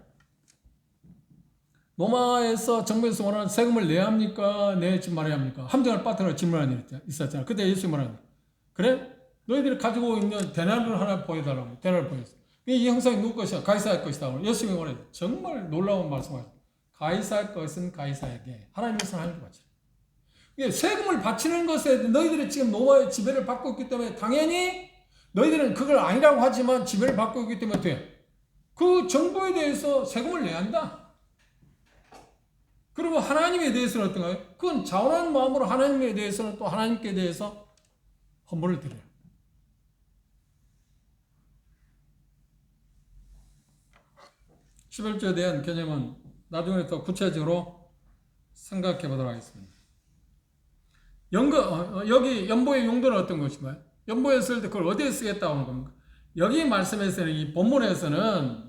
Speaker 1: 로마에서 정부에서 원하는 세금을 내야 합니까? 내지 말아야 합니까? 함정을 빠뜨려 질문하는 일이 있었잖아요. 그때 예수님이 말합니다. 그래? 너희들이 가지고 있는 데나리를 하나 보여달라고. 데나리를 보였어. 이 형상이 누구 것이야? 가이사의 것이다. 예수님이 말해요. 정말 놀라운 말씀을 하셨어요. 가이사의 것은 가이사에게, 하나님의 것은 하나님께 바치라. 세금을 바치는 것에 너희들이 지금 로마의 지배를 받고 있기 때문에 당연히 너희들은 그걸 아니라고 하지만 지배를 받고 있기 때문에 돼. 그 정부에 대해서 세금을 내야 한다. 그리고 하나님에 대해서는 어떤가요? 그건 자원한 마음으로 하나님에 대해서는 또 하나님께 대해서 헌물을 드려요. 십일조에 대한 개념은 나중에 더 구체적으로 생각해 보도록 하겠습니다. 여기 연보의 용도는 어떤 것인가요? 연보에 쓸 때 그걸 어디에 쓰겠다고 하는 겁니까? 여기 말씀에서는, 이 본문에서는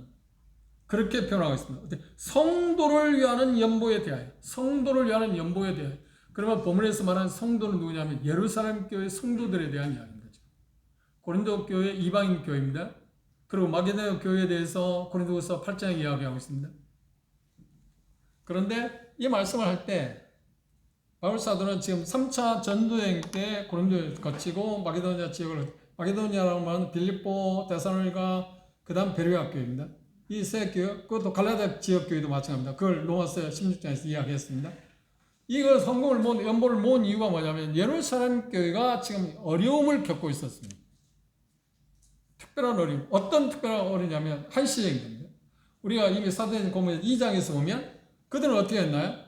Speaker 1: 그렇게 표현하고 있습니다. 성도를 위하는 연보에 대하여. 성도를 위하는 연보에 대하여. 그러면 본문에서 말하는 성도는 누구냐면 예루살렘 교회 성도들에 대한 이야기인 거죠. 고린도 교회 이방인 교회입니다. 그리고 마게도냐 교회에 대해서 고린도후서 8장에 이야기하고 있습니다. 그런데 이 말씀을 할 때 바울 사도는 지금 3차 전도여행 때 고린도를 거치고 마게도냐 지역을, 마게도냐라고 말하는 빌립보, 데살로니가, 그 다음 베레아 교회입니다. 이 세 교회, 그것도 갈라디아 지역 교회도 마찬가지입니다. 그걸 로마서 16장에서 이야기했습니다. 이걸 성공을 연보를 모은 이유가 뭐냐면 예루살렘 교회가 지금 어려움을 겪고 있었습니다. 특별한 어려움. 어떤 특별한 어려움이냐면 한시적인 겁니다. 우리가 이미 사도행전 보면 2장에서 보면 그들은 어떻게 했나요?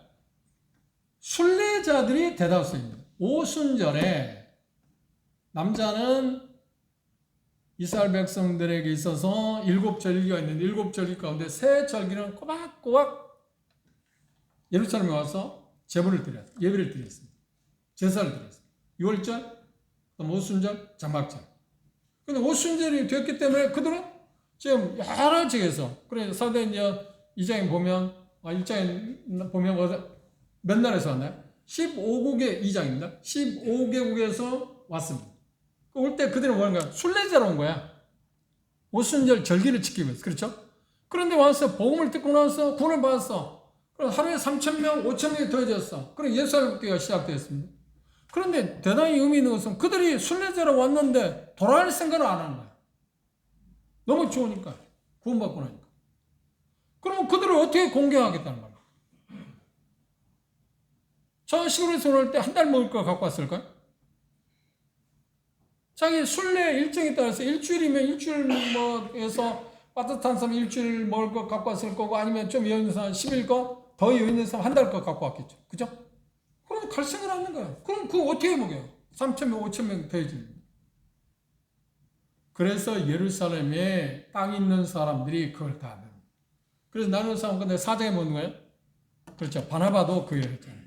Speaker 1: 순례자들이 대다수입니다. 오순절에 남자는 이스라엘 백성들에게 있어서 7절기가 있는데 7절기 가운데 세 절기는 꼬박꼬박 예루살렘에 와서 제물을 드렸어요. 예배를 드렸습니다. 제사를 드렸어요. 6월절, 오순절, 장막절. 근데 오순절이 되었기 때문에 그들은 지금 여러 지역에서, 그래 사도행전 2장에 보면, 1장에 보면 몇 나라에서 왔나요? 15국의 2장입니다. 15개국에서 왔습니다. 올 때 그들은 뭐하는가? 순례자로 온 거야. 오순절 절기를 지키기 위해서. 그렇죠? 그런데 와서 복음을 듣고 나서 구원을 받았어. 그럼 하루에 3,000명, 5,000명이 더해졌어. 그럼 예루살렘 교회가 시작되었습니다. 그런데 대단히 의미 있는 것은 그들이 순례자로 왔는데 돌아갈 생각을 안 하는 거야. 너무 좋으니까. 구원받고 나니까. 그럼 그들을 어떻게 공경하겠다는 말이야. 저 시골에서 올 때 한 달 먹을 거 갖고 왔을까요? 자기 순례 일정에 따라서 일주일이면 일주일에서 빠듯한 사람 일주일 먹을 거 갖고 왔을 거고, 아니면 좀 여유 있는 사람 10일 거, 더 여유 있는 사람 한 달 거 갖고 왔겠죠. 그죠? 그럼 갈 생각을 하는 거야. 그럼 그거 어떻게 먹여요? 3,000명, 5,000명 더해집니다. 그래서 예루살렘에 땅 있는 사람들이 그걸 다 합니다. 그래서 나누는 사람 근데 사장에 먹는 거예요? 그렇죠. 바나바도 그 일을 했잖아요.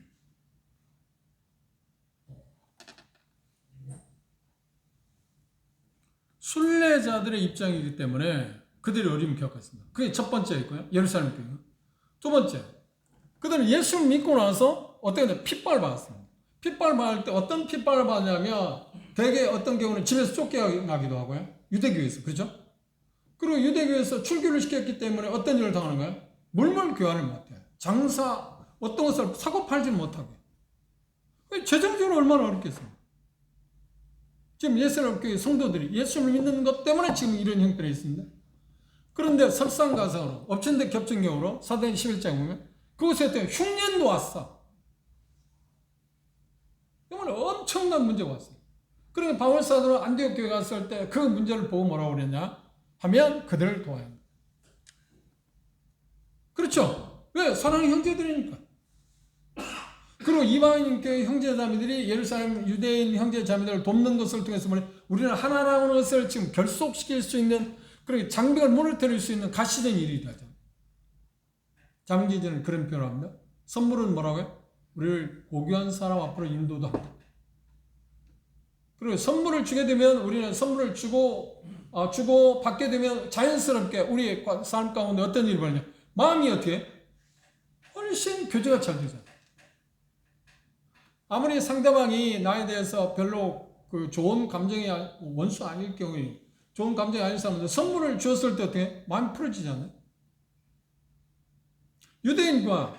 Speaker 1: 순례자들의 입장이기 때문에 그들이 어려움을 겪었습니다. 그게 첫 번째였고요. 예루살렘 교회. 두 번째, 그들은 예수를 믿고 나서 어떻게 했냐? 핍박을 받았습니다. 핍박을 받을 때 어떤 핍박을 받냐면 대개 어떤 경우는 집에서 쫓겨나기도 하고요. 유대교회에서. 그렇죠? 그리고 유대교회에서 출교를 시켰기 때문에 어떤 일을 당하는 거예요? 물물 교환을 못해요. 장사, 어떤 것을 사고 팔지는 못하게. 재정적으로 얼마나 어렵겠습니까? 지금 예수님 교회 성도들이 예수를 믿는 것 때문에 지금 이런 형편이 있습니다. 그런데 설상가상으로, 엎친데 겹친 경우로 사도행전 11장 보면 그곳에 흉년도 왔어. 정말 엄청난 문제가 왔어요. 그러니까 바울 사도는 안디옥 교회 갔을 때 그 문제를 보고 뭐라고 그랬냐 하면 그들을 도와야 합니다. 그렇죠? 왜? 사랑하는 형제들이니까. 그리고 이방인 교회 형제자매들이 예루살렘 유대인 형제자매들을 돕는 것을 통해서 우리는 하나라는 것을 지금 결속시킬 수 있는, 그리고 장벽을 무너뜨릴 수 있는 가시적인 일이 되죠. 장기전은 그런 표현을 합니다. 선물은 뭐라고요? 우리를 고귀한 사람 앞으로 인도도 합니다. 그리고 선물을 주게 되면 우리는 선물을 주고 받게 되면 자연스럽게 우리의 삶 가운데 어떤 일이 벌어지냐? 마음이 어떻게? 훨씬 교제가 잘 되잖아요. 아무리 상대방이 나에 대해서 별로 그 좋은 감정이 원수 아닐 경우에, 좋은 감정이 아닌 사람한테 선물을 주었을 때 어떻게? 마음이 풀어지잖아요. 유대인과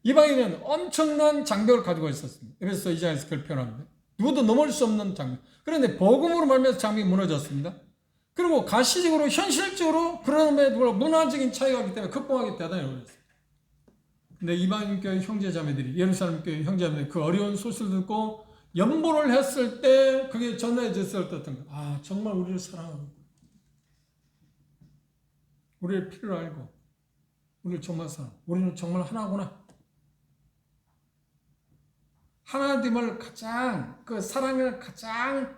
Speaker 1: 이방인은 엄청난 장벽을 가지고 있었습니다. 그래서 이 장에서 그걸 표현합니다. 누구도 넘을 수 없는 장벽. 그런데 복음으로 말미암아서 장벽이 무너졌습니다. 그리고 가시적으로 현실적으로 그럼에도 불구하고 문화적인 차이가 있기 때문에 극복하기 대단히 어려웠어요. 근데 이방인 교회 형제자매들이, 예루살렘 교회 형제자매들이 그 어려운 소식을 듣고 연보를 했을 때 그게 전해졌을 때 어떤 거예요? 정말 우리를 사랑하고 우리를 필요로 알고 우리를 정말 사랑하고 우리는 정말 하나구나. 하나님을 가장 그 사랑을 가장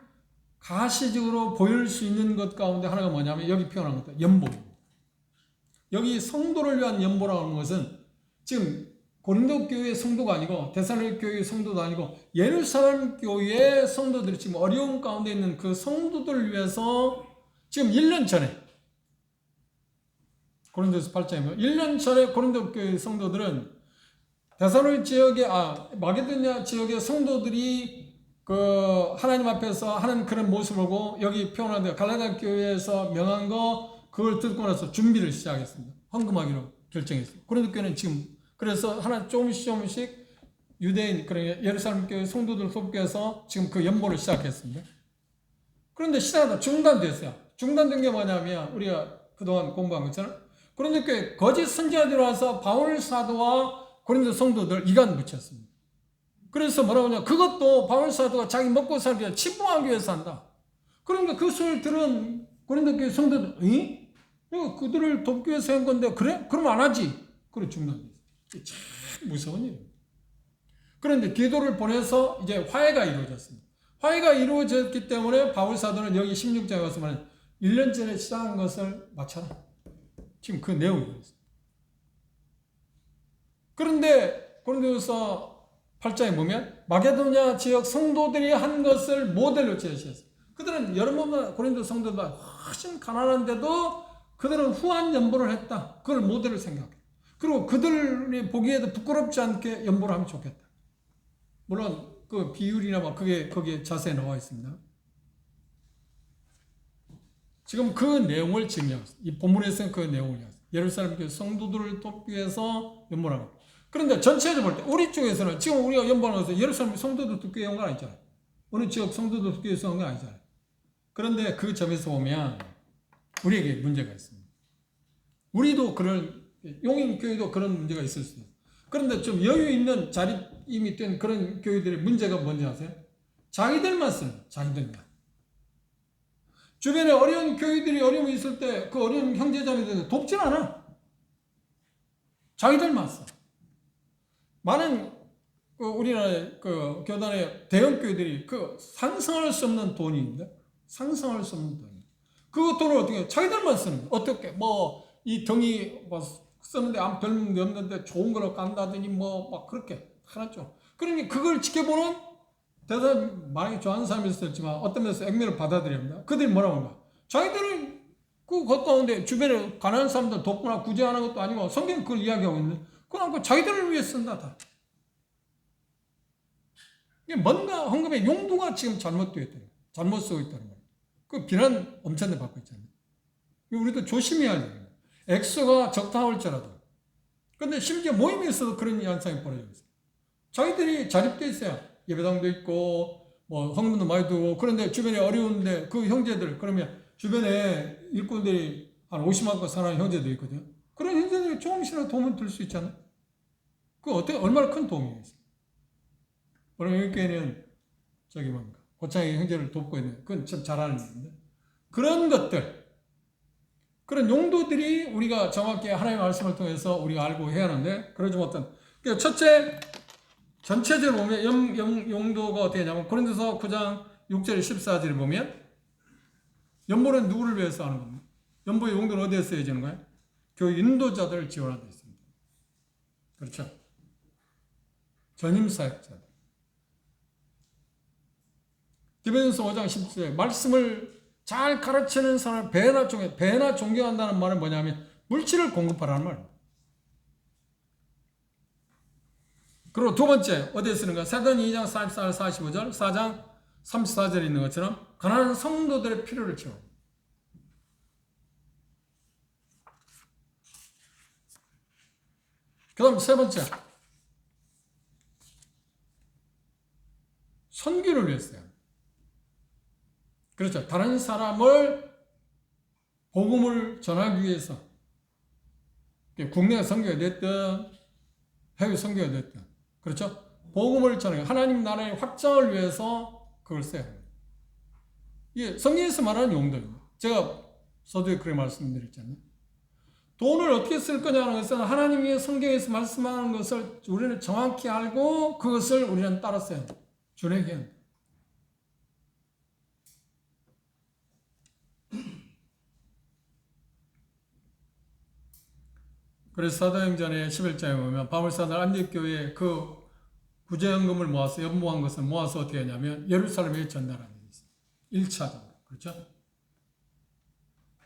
Speaker 1: 가시적으로 보일 수 있는 것 가운데 하나가 뭐냐면 여기 표현한 것도 연보입니다. 여기 성도를 위한 연보라고 하는 것은 지금 고린도 교회의 성도가 아니고 데살로니가 교회의 성도도 아니고 예루살렘 교회의 성도들이 지금 어려운 가운데 있는 그 성도들을 위해서 지금 1년 전에 고린도서 8장이면 1년 전에 고린도 교회 성도들은 데살로니가 지역의 마게도냐 지역의 성도들이 그 하나님 앞에서 하는 그런 모습을 보고 여기 표현한 대 갈라디아 교회에서 명한 거 그걸 듣고 나서 준비를 시작했습니다. 헌금하기로 결정했어요. 고린도 교회는 지금 그래서 하나 조금씩 유대인 그러니까 예루살렘 교회 성도들 속에서 지금 그 연보를 시작했습니다. 그런데 시작하다 중단됐어요. 중단된 게 뭐냐면 우리가 그동안 공부한 것처럼 고린도 교회 거짓 선지자들이 와서 바울 사도와 고린도 성도들 이간 붙였습니다. 그래서 뭐라고 하냐 그것도 바울 사도가 자기 먹고 살기 위해 침범하기 위해서 한다. 그러니까 그 소리를 들은 고린도 교회 성도들 이? 그들을 돕기 위해서 한 건데 그래? 그럼 안 하지. 그래 중단됐어요. 참 무서운 일입니다. 그런데 디도를 보내서 이제 화해가 이루어졌습니다. 화해가 이루어졌기 때문에 바울 사도는 여기 16장에 와서 말하는 1년 전에 시작한 것을 마쳐라. 지금 그 내용이에요. 그런데 고린도서 8장에 보면 마게도냐 지역 성도들이 한 것을 모델로 제시했어요. 그들은 여러분보다 고린도 성도들보다 훨씬 가난한데도 그들은 후한 연보를 했다. 그걸 모델로 생각해. 그리고 그들이 보기에도 부끄럽지 않게 연보를 하면 좋겠다. 물론 그 비율이나 막 그게 거기에 자세히 나와 있습니다. 지금 그 내용을 증명하고 있어요. 이 본문에서는 그 내용을 얘기했어요. 예루살렘 교회 성도들을 돕기 위해서 연보를 합니다. 그런데 전체적으로 볼 때 우리 쪽에서는 지금 우리가 연보하는 것은 예루살렘 성도들 돕기 위한 건 아니잖아요. 어느 지역 성도들 돕기 위해서 한 건 아니잖아요. 그런데 그 점에서 보면 우리에게 문제가 있습니다. 우리도 그런 용인교회도 그런 문제가 있을 수 있어요. 그런데 좀 여유 있는 자립임이 된 그런 교회들의 문제가 뭔지 아세요? 자기들만 쓰는 자기들만. 주변에 어려운 교회들이 어려움이 있을 때 그 어려운 형제자매들을 돕질 않아. 자기들만 써. 많은 우리나라의 그 교단의 대형 교회들이 그 상상할 수 없는 돈이 있는데 상상할 수 없는 돈이. 그 돈을 어떻게 해? 자기들만 쓰는 거야. 어떻게 이 등이 뭐 쓰는데 아무 별 문제 없는데 좋은 거로 깐다더니 뭐 막 그렇게 하죠. 그러니 그걸 지켜보는 대단 많이 좋아하는 사람이 있었지만 어떤 면에서 액면을 받아들여야 합니다. 그들이 뭐라고 하는가? 자기들은 그 가운데 주변에 가난한 사람들 돕거나 구제하는 것도 아니고 성경 그걸 이야기하고 있는데 그건 그 자기들을 위해 쓴다 다. 이게 뭔가 헌금의 용도가 지금 잘못되어 있다는 거예요. 잘못 쓰고 있다는 거예요. 그 비난 엄청나게 받고 있잖아요. 우리도 조심해야 할 일이에요. 액수가 적당할지라도. 그런데 심지어 모임에 있어도 그런 현상이 벌어지고 있어요. 자기들이 자립되어 있어요. 예배당도 있고 뭐 헌금도 많이 두고 그런데 주변에 어려운데 그 형제들 그러면 주변에 일꾼들이 한 50만 건 사는 형제들이 있거든요. 그런 형제들이 조금씩이라도 도움을 줄 수 있잖아요. 그 어떻게 얼마나 큰 도움이겠어요. 물론 여기 교회는 저기 뭡니까 고창의 형제를 돕고 있는 그건 참 잘하는 일인데 그런 것들 그런 용도들이 우리가 정확히 하나님의 말씀을 통해서 우리가 알고 해야 하는데 그러지 못한 그러니까 첫째 전체적으로 보면 용도가 어떻게 되냐면 고린도서 9장 6절 14절을 보면 연보는 누구를 위해서 하는 겁니까? 연보의 용도는 어디에 쓰여지는 거예요? 교회 인도자들을 지원하고 있습니다. 그렇죠? 전임사역자들. 디모데전서 5장 10절에 말씀을 잘 가르치는 사람을 배나 존경한다는 말은 뭐냐면 물질을 공급하라는 말입니다. 그리고 두 번째 어디에 쓰는가? 사도행 2장 44, 45절 4장 34절에 있는 것처럼 가난한 성도들의 필요를 채워. 그 다음 세 번째 선교를 위해서요. 그렇죠. 다른 사람을 복음을 전하기 위해서 국내 선교가 됐든 해외 선교가 됐든 그렇죠. 복음을 전하기 하나님 나라의 확장을 위해서 그걸 써야 합니다. 이게 성경에서 말하는 용도입니다. 제가 서두에 그렇게 말씀드렸잖아요. 돈을 어떻게 쓸 거냐는 것은 하나님이 성경에서 말씀하는 것을 우리는 정확히 알고 그것을 우리는 따랐어야 한다. 준행해야 한다. 그래서 사도행전의 11장에 보면 바울사들 안디옥교회에 그 구제연금을 모아서 연모한 것을 모아서 어떻게 하냐면 예루살렘에 전달하는 게 있어요. 1차적으로. 그렇죠?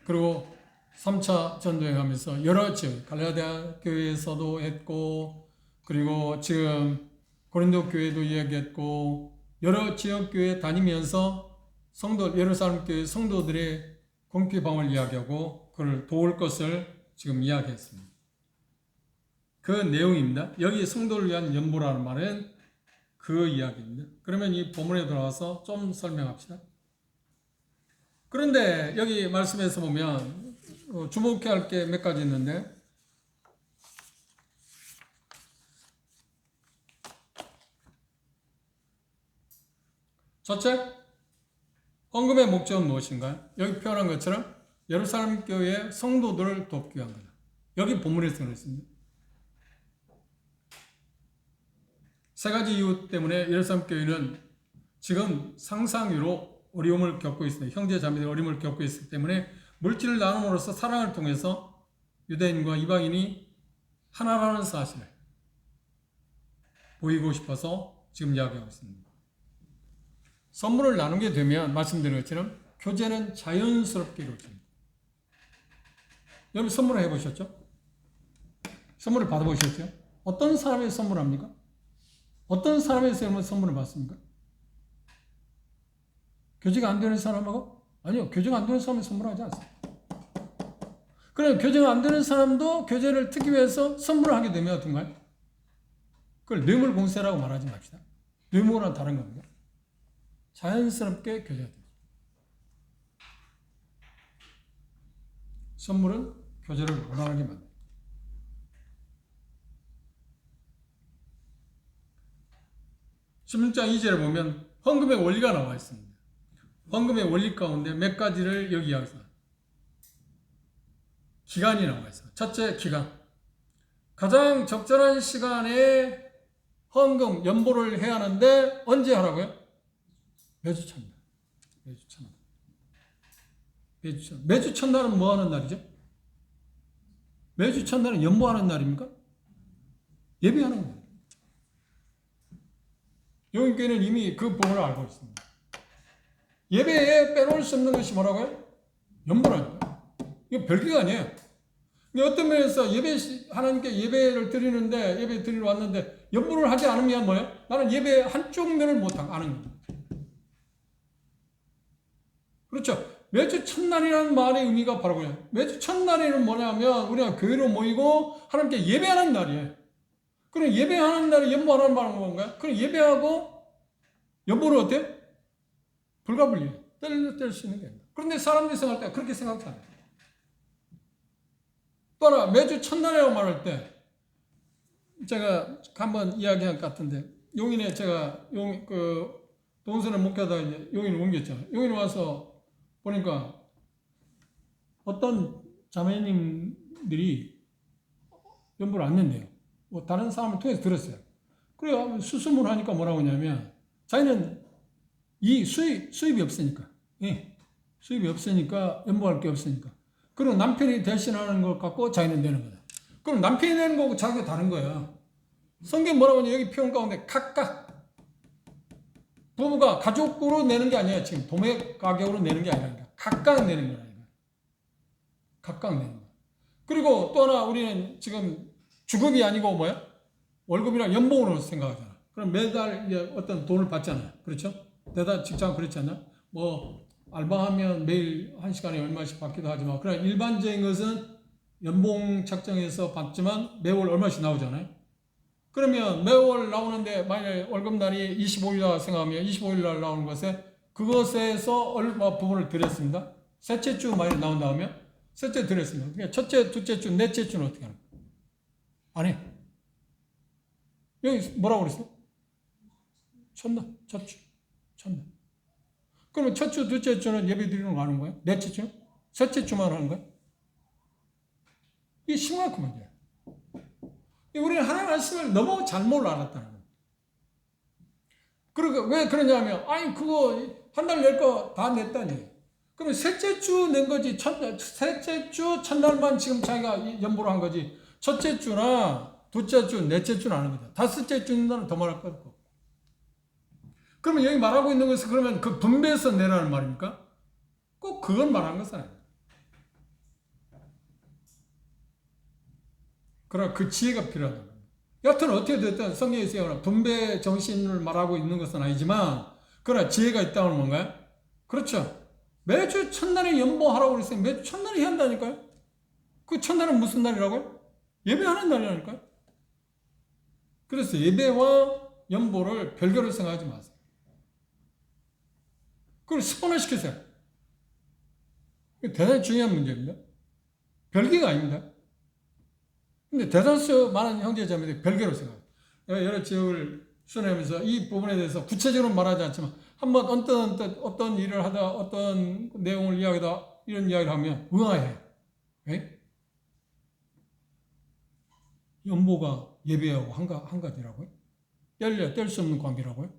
Speaker 1: 그리고 3차 전도행하면서 여러 지역, 갈라디아 교회에서도 했고, 그리고 지금 고린도 교회도 이야기했고, 여러 지역 교회 다니면서 성도, 예루살렘 교회 성도들의 궁핍함을 이야기하고, 그를 도울 것을 지금 이야기했습니다. 그 내용입니다. 여기 성도를 위한 연보라는 말은 그 이야기입니다. 그러면 이 본문에 들어가서 좀 설명합시다. 그런데 여기 말씀에서 보면 주목해야 할 게 몇 가지 있는데, 첫째, 헌금의 목적은 무엇인가요? 여기 표현한 것처럼 예루살렘 교회의 성도들을 돕기 위한 거다. 여기 본문에서 그랬습니다. 세 가지 이유 때문에 예루살렘 교회는 지금 상상위로 어려움을 겪고 있습니다. 형제 자매들이 어려움을 겪고 있기 때문에 물질을 나눔으로써 사랑을 통해서 유대인과 이방인이 하나라는 사실을 보이고 싶어서 지금 이야기하고 있습니다. 선물을 나누게 되면 말씀드린 것처럼 교제는 자연스럽게 이루어집니다. 여러분 선물을 해보셨죠? 선물을 받아보셨죠? 어떤 사람에게 선물합니까? 어떤 사람에게서 여러분 선물을 받습니까? 교제가 안 되는 사람하고? 아니요. 교제가 안 되는 사람에 선물하지 않습니다. 그럼 교제가 안 되는 사람도 교제를 특기 위해서 선물을 하게 되면 어떤가요? 그걸 뇌물공세라고 말하지 맙시다. 뇌물은 다른 겁니다. 자연스럽게 교제가 됩니다. 선물은 교제를 원활하게 만듭니다. (16장 2절에) 보면 헌금의 원리가 나와 있습니다. 헌금의 원리 가운데 몇 가지를 여기 이야기합니다. 기간이 나와 있어요. 첫째, 기간. 가장 적절한 시간에 헌금, 연보를 해야 하는데 언제 하라고요? 매주 첫날. 매주 첫날. 매주 첫날. 매주 첫날은 뭐 하는 날이죠? 매주 첫날은 연보하는 날입니까? 예배하는 거예요. 영인교회는 이미 그 부분을 알고 있습니다. 예배에 빼놓을 수 없는 것이 뭐라고요? 연보라니까. 이거 별개가 아니에요. 어떤 면에서 하나님께 예배를 드리는데, 예배 드리러 왔는데, 연보를 하지 않으면 뭐예요? 나는 예배 한쪽 면을 못하는 거예요. 그렇죠. 매주 첫날이라는 말의 의미가 바로 그래요. 매주 첫날에는 뭐냐면, 우리가 교회로 모이고, 하나님께 예배하는 날이에요. 그럼 예배하는 날에 연보하라는 말은 뭔가요? 그럼 예배하고, 연보를 어때요? 불가분리해요. 뗄 수 있는 게 아닙니다. 그런데 사람들이 생각할 때 그렇게 생각하지 않아요. 또 하나, 매주 첫날이라고 말할 때, 제가 한번 이야기한 것 같은데, 용인에 제가, 동선에 목회하다가 이제 용인을 옮겼잖아요. 용인에 와서 보니까 어떤 자매님들이 연보를 안 낸대요. 뭐 다른 사람을 통해서 들었어요. 그래요. 수습을 하니까 뭐라고 하냐면, 자기는 이 수입이 없으니까, 예, 수입이 없으니까, 연보할 게 없으니까. 그리고 남편이 대신하는 것 갖고 자기는 내는 거다. 그럼 남편이 내는 거고 자기가 다른 거야. 성경 뭐라고 하냐, 여기 표현 가운데 각각. 부부가 가족으로 내는 게 아니야. 지금 도매 가격으로 내는 게 아니라 각각 내는 거야. 각각 내는 거야. 그리고 또 하나 우리는 지금 주급이 아니고 뭐야? 월급이랑 연봉으로 생각하잖아. 그럼 매달 어떤 돈을 받잖아요. 그렇죠? 매달 직장 그렇지 않나? 뭐 알바하면 매일 1시간에 얼마씩 받기도 하지만, 그냥 일반적인 것은 연봉 책정해서 받지만 매월 얼마씩 나오잖아요. 그러면 매월 나오는데 만약에 월급날이 25일이라 생각하면 25일날 나오는 것에 그것에서 얼마 부분을 드렸습니다. 셋째 주 만약에 나온다 하면 셋째 드렸습니다. 그러니까 첫째, 둘째 주, 넷째 주는 어떻게 하는 거예요? 안 해. 여기 뭐라고 그랬어? 첫날, 첫주, 첫날. 그러면 첫 주, 둘째 주는 예배 드리는 거 하는 거예요? 넷째 주는? 셋째 주만 하는 거예요? 이게 심각한 문제야. 우리는 하나님 말씀을 너무 잘못 알았다는 거예요. 그러니까 왜 그러냐면, 아니, 그거 한 달 낼 거 다 냈다니. 그러면 셋째 주 낸 거지. 셋째 주 첫날만 지금 자기가 연보로 한 거지. 첫째 주나 둘째 주, 넷째 주는 안 한 거죠. 다섯째 주는 더 말할 거 없고. 그러면 여기 말하고 있는 것은 그러면 그 분배해서 내라는 말입니까? 꼭 그건 말한 것은 아니에요. 그러나 그 지혜가 필요하다는 겁니다. 여하튼 어떻게 됐든 성경에서 분배 정신을 말하고 있는 것은 아니지만, 그러나 지혜가 있다는 뭔가요? 그렇죠. 매주 첫날에 연보하라고 그랬어요. 매주 첫날에 해야 한다니까요. 그 첫날은 무슨 날이라고요? 예배하는 날이라니까요. 그래서 예배와 연보를 별개로 생각하지 마세요. 그걸 습관화시키세요. 대단히 중요한 문제입니다. 별개가 아닙니다. 근데 대다수 많은 형제자매들이 별개로 생각해요. 여러 지역을 순회하면서 이 부분에 대해서 구체적으로 말하지 않지만 한번 언뜻 어떤 일을 하다 어떤 내용을 이야기하다 이런 이야기를 하면 의아해요. 네? 연보가 예배하고 한 가지라고요? 뗄 수 없는 관계라고요?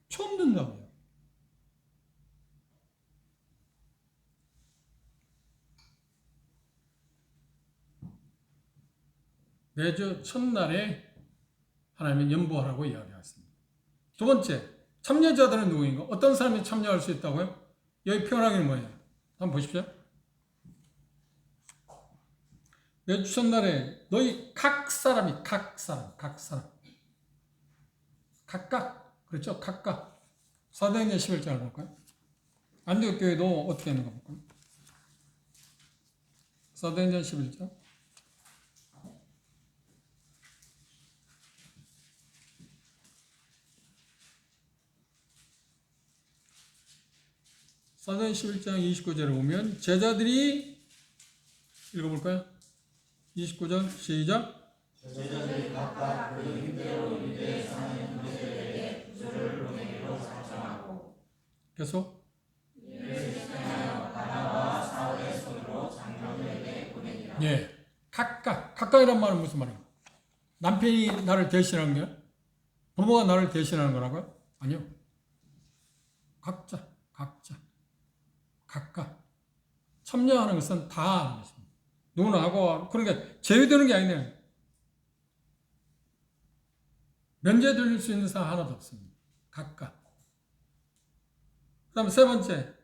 Speaker 1: 처음 듣는다고요. 매주 첫날에 하나님은 연보하라고 이야기했습니다. 두 번째, 참여자들은 누구인가? 어떤 사람이 참여할 수 있다고요? 여기 표현하기는 뭐예요? 한번 보십시오. 매주 첫날에 너희 각 사람, 각각, 그렇죠? 각각. 사도행전 11장을 볼까요? 안디옥 교회도 어떻게 했는가 볼까요? 사도행전 11장. 사도행전 11장 29절에 보면 제자들이 읽어볼까요? 29절 시작. 제자들이 각각 그 임대로 유대에 사는 형제들에게 구주를 논의로 작정하고 계속 바나바와 사울의 손으로 장로들에게 보내니라. 예, 각각이란 말은 무슨 말이에요? 남편이 나를 대신하는 거야? 부모가 나를 대신하는 거라고요? 아니요. 각자 각각 참여하는 것은 다 하는 것입니다. 누구나 하고, 그러니까 제외되는 게 아니네요. 면제 드릴 수 있는 사람 하나도 없습니다. 각각. 그 다음 세 번째,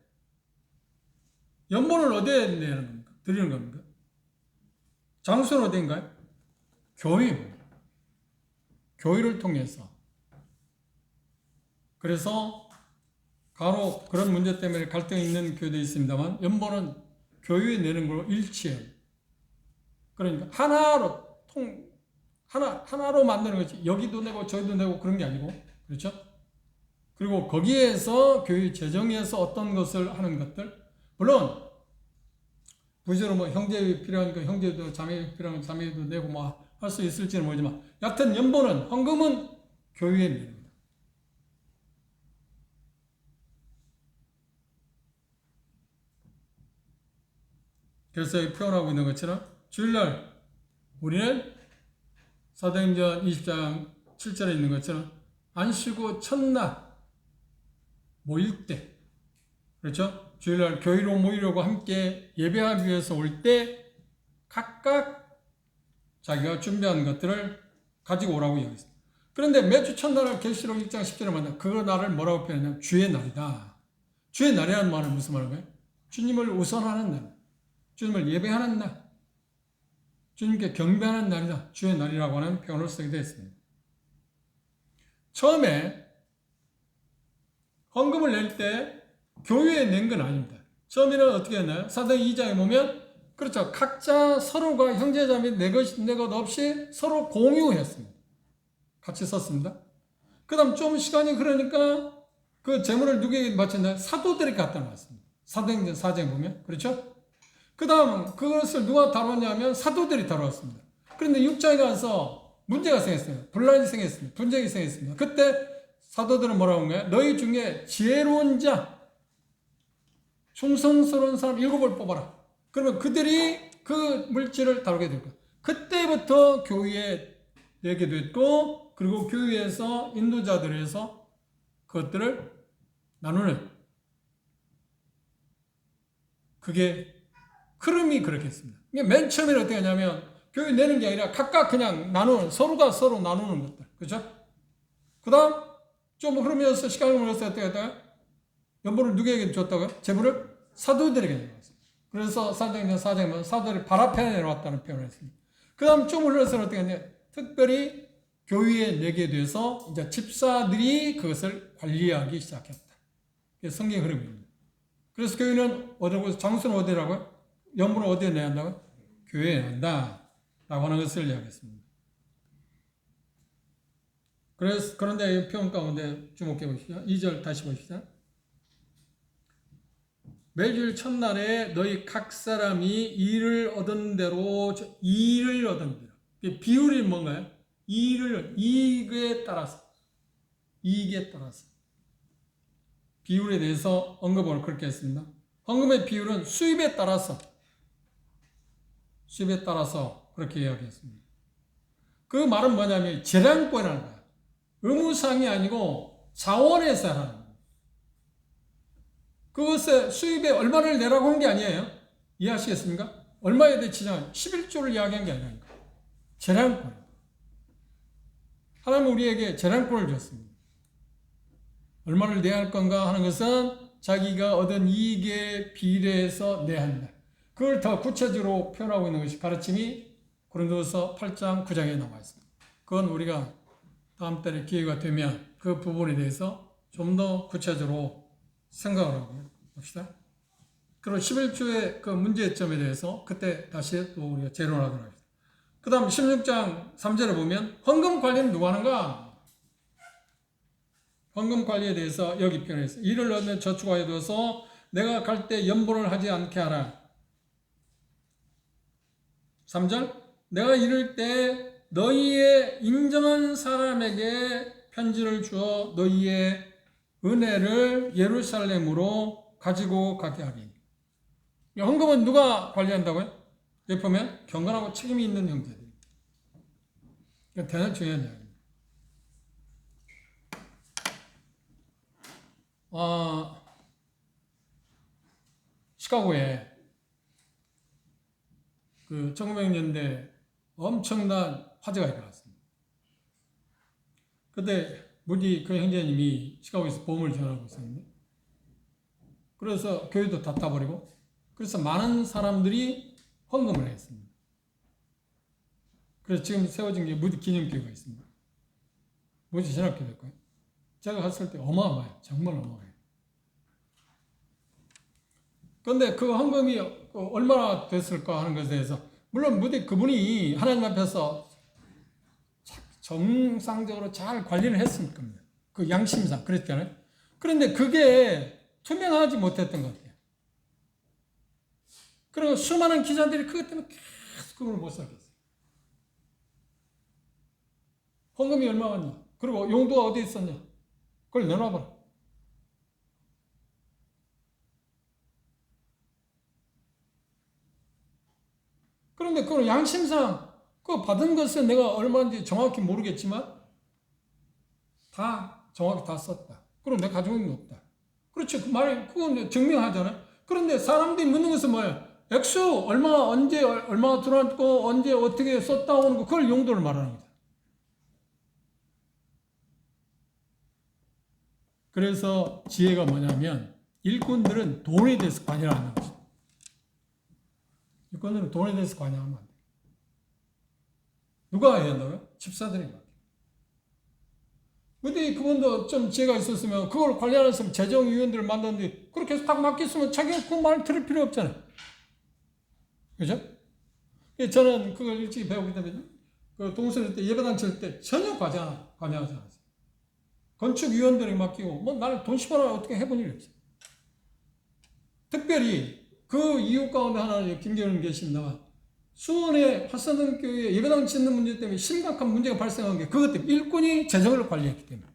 Speaker 1: 연본을 어디에 내는 겁니까? 드리는 겁니까? 장소는 어디인가요? 교회입니다. 교회를 통해서. 그래서 간혹 그런 문제 때문에 갈등이 있는 교회도 있습니다만, 연본은 교회에 내는 걸로 일치해요. 그러니까 하나로 만드는 거지. 여기도 내고 저기도 내고 그런 게 아니고, 그렇죠? 그리고 거기에서 교회 재정에서 어떤 것을 하는 것들, 물론 부지로 뭐 형제 필요하니까 형제도 자매 필요하면 자매도 내고 뭐 할 수 있을지는 모르지만, 여하튼 연본은 헌금은 교회에 내는 겁니다. 그래서 표현하고 있는 것처럼 주일날 우리는 사도행전 20장 7절에 있는 것처럼 안 쉬고 첫날 모일 때, 그렇죠? 주일날 교회로 모이려고 함께 예배하기 위해서 올 때 각각 자기가 준비한 것들을 가지고 오라고 이야기했습니다. 그런데 매주 첫날을 계시록 1장 10절에 만나 그 날을 뭐라고 표현하냐면 주의 날이다. 주의 날이라는 말은 무슨 말인가요? 주님을 우선하는 날, 주님을 예배하는 날, 주님께 경배하는 날이다. 주의 날이라고 하는 표현을 쓰게 되었습니다. 처음에 헌금을 낼 때 교회에 낸 건 아닙니다. 처음에는 어떻게 했나요? 사도행 2장에 보면, 그렇죠, 각자 서로가 형제자매 내 것 없이 서로 공유했습니다. 같이 썼습니다. 그 다음 좀 시간이 흐르니까 그 재물을 누구에게 바쳤나요? 사도들이 갖다 놨습니다. 사도행전 4장에 보면, 그렇죠? 그 다음 그것을 누가 다뤘냐면 사도들이 다뤘습니다. 그런데 6장에 가서 문제가 생겼어요. 분란이 생겼습니다. 분쟁이 생겼습니다. 그때 사도들은 뭐라고 한 거예요? 너희 중에 지혜로운 자, 충성스러운 사람 7을 뽑아라. 그러면 그들이 그 물질을 다루게 될 거예요. 그때부터 교회에 내게 됐고, 그리고 교회에서 인도자들에서 그것들을 나누는, 그게 흐름이 그렇게 했습니다. 맨 처음에는 어떻게 하냐면 교회 내는 게 아니라 각각 그냥 나누는, 서로가 서로 나누는 것들, 그렇죠? 그 다음 좀 흐르면서 시간이 흘러서 어떻게 했다가 연보를 누구에게 줬다고요? 제물을 사도들에게 내놨어요. 그래서 사장은 사도들이 발 앞에 내놓았다는 표현을 했습니다. 그 다음 좀 흘러서 어떻게 했냐? 특별히 교회에 내게 돼서 이제 집사들이 그것을 관리하기 시작했다. 이게 성경 흐름입니다. 그래서 교회는 어디고 장소는 어디라고요? 연보는 어디에 내야 한다고요? 교회에 한다. 라고 하는 것을 이야기했습니다. 그런데 이 표현 가운데 주목해 보시죠. 2절 다시 보시죠. 매주일 첫날에 너희 각 사람이 일을 얻은 대로, 일을 얻은 대로. 비율이 뭔가요? 이익에 따라서. 비율에 대해서 언급을 그렇게 했습니다. 헌금의 비율은 수입에 따라서 그렇게 이야기했습니다. 그 말은 뭐냐면 재량권이라는 거예요. 의무상이 아니고 자원에서 하는 거예요. 그것에 수입에 얼마를 내라고 한 게 아니에요. 이해하시겠습니까? 얼마에 대해 지정 11조를 이야기한 게 아니라니까. 재량권. 하나님은 우리에게 재량권을 줬습니다. 얼마를 내야 할 건가 하는 것은 자기가 얻은 이익에 비례해서 내야 한다. 그걸 더 구체적으로 표현하고 있는 것이 가르침이 고린도서 8장 9장에 나와 있습니다. 그건 우리가 다음 달에 기회가 되면 그 부분에 대해서 좀 더 구체적으로 생각을 하고 봅시다. 그리고 11조의 그 문제점에 대해서 그때 다시 또 우리가 재론하도록 하겠습니다. 그 다음 16장 3절에 보면 헌금 관리는 누가 하는가? 헌금 관리에 대해서 여기 표현했어요. 이를 얻는 저축하여 둬서 내가 갈 때 연보를 하지 않게 하라. 3절 내가 이를 때 너희의 인정한 사람에게 편지를 주어 너희의 은혜를 예루살렘으로 가지고 가게 하리. 헌금은 누가 관리한다고요? 여기 보면 경건하고 책임이 있는 형제들. 대단히 중요한 이야기입니다. 시카고에 그 1900년대 엄청난 화재가 일어났습니다. 그때 무디 그 형제님이 시카고에서 보험을 전하고 있었는데, 그래서 교회도 다 타버리고, 그래서 많은 사람들이 헌금을 했습니다. 그래서 지금 세워진 게 무디 기념교회가 있습니다. 무디 전학교도 있고요. 제가 갔을 때 어마어마해요. 정말 어마어마해요. 그런데 그 헌금이 얼마나 됐을까 하는 것에 대해서, 물론 무디 그분이 하나님 앞에서 정상적으로 잘 관리를 했을 겁니다. 그 양심상 그랬잖아요. 그런데 그게 투명하지 못했던 것 같아요. 그리고 수많은 기자들이 그것 때문에 계속 그걸 못 살겠어요. 헌금이 얼마 왔냐? 그리고 용도가 어디 있었냐? 그걸 내놔봐라. 그런데 그걸 양심상 그 받은 것은 내가 얼마인지 정확히 모르겠지만 다 정확히 다 썼다. 그럼 내가 가지고 있는 게 없다. 그렇죠. 그 말이 그건 증명하잖아요. 그런데 사람들이 묻는 것은 뭐예요? 액수 얼마 언제 얼마 들어왔고 언제 어떻게 썼다 오는 거, 그걸 용도를 말하는 거죠. 그래서 지혜가 뭐냐면 일꾼들은 돈에 대해서 관여를 하는 거죠. 일꾼들은 돈에 대해서 관여하면 안 돼요. 누가 해야 한다고요? 집사들이 해야 돼요. 근데 그분도 좀 지혜가 있었으면 그걸 관리하는 사람 재정위원들을 만드는데 그렇게 해서 딱 맡겼으면 자기가 그 말 들을 필요 없잖아요. 그죠? 저는 그걸 일찍 배우기 때문에 그 동서일 때 예배당 칠 때 전혀 관여하지 않았어요. 건축위원들에게 맡기고 뭐 나는 돈 10원 어떻게 해본 일이 없어요. 특별히 그 이유 가운데 하나는 김경훈 계십니다만, 수원의 화산동교회 예배당 짓는 문제 때문에 심각한 문제가 발생한 게 그것 때문에 일꾼이 재정을 관리했기 때문에.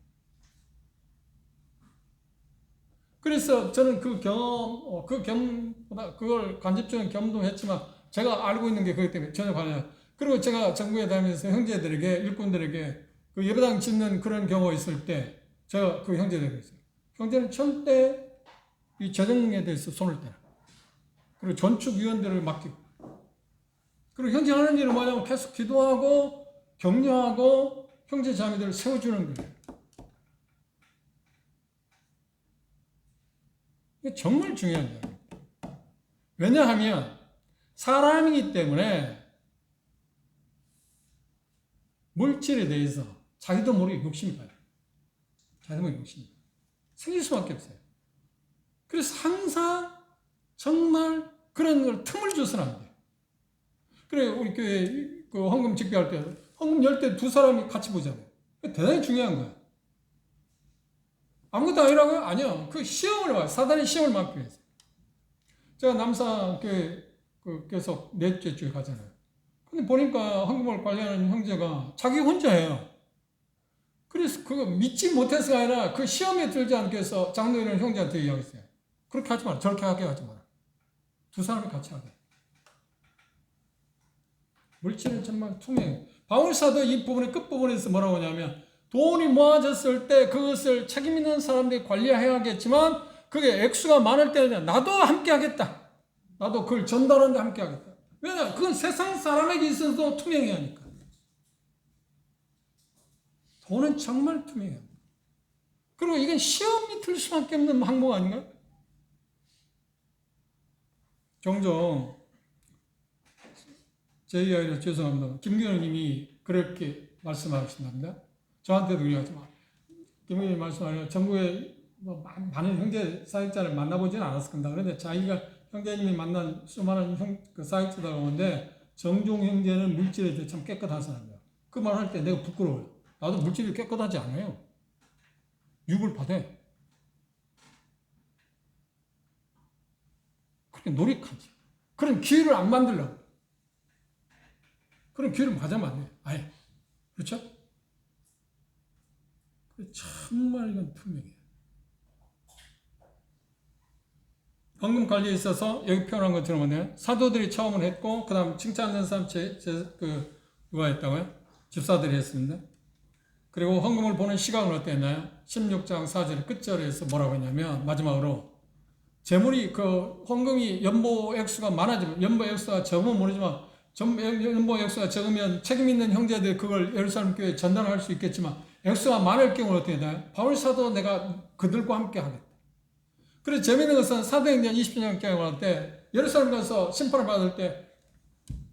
Speaker 1: 그래서 저는 그 그걸 간접적인 경험도 했지만 제가 알고 있는 게 그것 때문에 전혀 관련. 그리고 제가 정부에 다니면서 형제들에게 일꾼들에게 그 예배당 짓는 그런 경우가 있을 때 제가 그 형제들에게 있어요. 형제는 절대 이 재정에 대해서 손을 떼라. 그리고 건축위원들을 맡기고. 그리고 형제 하는 일은 뭐냐면 계속 기도하고 격려하고 형제 자매들을 세워주는 거예요. 이게 정말 중요한 거예요. 왜냐하면 사람이기 때문에 물질에 대해서 자기도 모르게 욕심이 가요. 자기도 모르게 욕심이 가요. 생길 수밖에 없어요. 그래서 항상 정말 그런 걸 틈을 줘서는 안 돼요. 그래, 우리 교회 그 헌금 집계할 때 헌금 열 때 두 사람이 같이 보잖아요. 대단히 중요한 거야. 아무것도 아니라고요? 아니요. 그 시험을 봐요. 사단이 시험을 막기 위해서. 제가 남산 교회 그 계속 넷째 주에 가잖아요. 근데 보니까 헌금을 관리하는 형제가 자기 혼자 해요. 그래서 그거 믿지 못해서가 아니라 그 시험에 들지 않기 위해서 장로님은 형제한테 이야기했어요. 그렇게 하지 마라. 저렇게 하게 하지 마라. 두 사람이 같이 하게. 물질은 정말 투명해요. 바울사도 이 부분의 끝부분에서 뭐라고 하냐면 돈이 모아졌을 때 그것을 책임 있는 사람들이 관리해야겠지만 그게 액수가 많을 때는 나도 함께 하겠다. 나도 그걸 전달하는데 함께 하겠다. 왜냐? 그건 세상 사람에게 있어서도 투명해야 하니까. 돈은 정말 투명해요. 그리고 이건 시험이 들 수밖에 없는 항목 아닌가요? 종종 제 이야기는 죄송합니다. 김경호님이 그렇게 말씀하신답니다. 저한테도 그래가지고 김경호님 말씀하면 전국에 뭐 많은 형제 사역자를 만나보지는 않았을 겁니다. 그런데 자기가 형제님이 만난 수많은 그 사역자들 가운데 정종 형제는 물질에 대해 참 깨끗한 사람이에요. 그 말 할 때 내가 부끄러워요. 나도 물질이 깨끗하지 않아요. 육을 받아. 그렇게 노력하지. 그런 기회를 안 만들려고. 그런 기회를 가져면 안 돼. 아예. 그렇죠? 정말 이건 투명해요. 헌금 관리에 있어서 여기 표현한 것처럼 뭐냐? 사도들이 처음을 했고, 그 다음 칭찬하는 사람 누가 했다고요? 집사들이 했습니다. 그리고 헌금을 보는 시각은 어땠나요? 16장 4절 끝절에서 뭐라고 했냐면, 마지막으로, 재물이 그 헌금이 연보 액수가 많아지면, 연보 액수가 적으면 모르지만, 연보 액수가 적으면 책임 있는 형제들 그걸 예루살렘 교회에 전달할 수 있겠지만, 액수가 많을 경우는 어떻게 되나요? 바울사도 내가 그들과 함께 하겠다. 그래서 재미있는 것은 사도행전 20년 경험할 때 예루살렘 가서 심판을 받을 때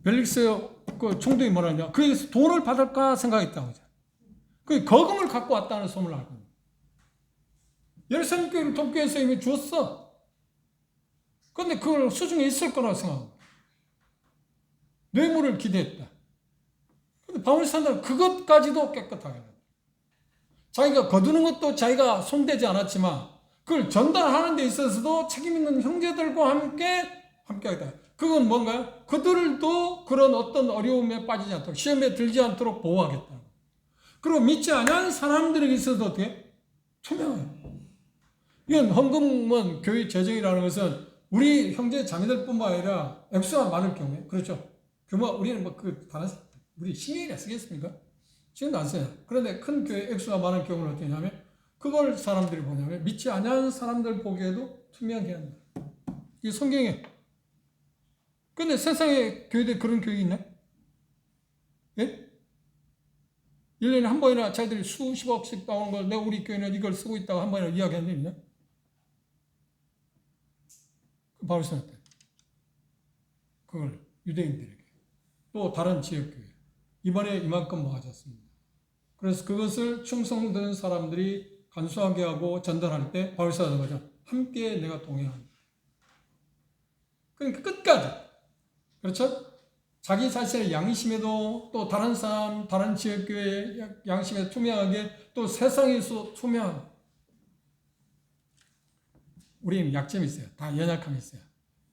Speaker 1: 벨릭스 그 총독이 뭐라 하냐? 그에서 돈을 받을까 생각했다고 하죠. 그 거금을 갖고 왔다는 소문을 알고 있는. 예루살렘 교회를 돕기위해서 이미 주었어. 그런데 그걸 수중에 있을 거라고 생각합니다. 뇌물을 기대했다. 그런데 바울사는 그것까지도 깨끗하게 했다. 자기가 거두는 것도 자기가 손대지 않았지만 그걸 전달하는 데 있어서도 책임 있는 형제들과 함께 하겠다. 그건 뭔가요? 그들도 그런 어떤 어려움에 빠지지 않도록, 시험에 들지 않도록 보호하겠다. 그리고 믿지 않은 사람들에게 있어도 어떻게? 투명해요. 이건 헌금은 교회 재정이라는 것은 우리 형제 자매들뿐만 아니라 액수가 많을 경우에, 그렇죠? 우리는 우리 신경이나 쓰겠습니까? 신경도 안 써요. 그런데 큰 교회 액수가 많은 경우는 어떻게 하냐면 그걸 사람들이 보냐면 믿지 않는 사람들 보기에도 투명해야 한다. 이게 성경에. 근데 세상에 교회들 그런 교육이 있나? 예? 1년에 한 번이나 자기들이 수십억씩 나오는 걸 내가 우리 교회는 이걸 쓰고 있다고 한 번이나 이야기한 적 있나? 바로 생각해. 그걸 유대인들에게. 또 다른 지역교회. 이번에 이만큼 모아졌습니다. 그래서 그것을 충성된 사람들이 간수하게 하고 전달할 때 바울사가 거죠. 함께 내가 동행한다. 그러니까 끝까지. 그렇죠? 자기 자신의 양심에도 또 다른 사람, 다른 지역교회 양심에 투명하게 또 세상에서 투명하게. 우리는 약점이 있어요. 다 연약함이 있어요.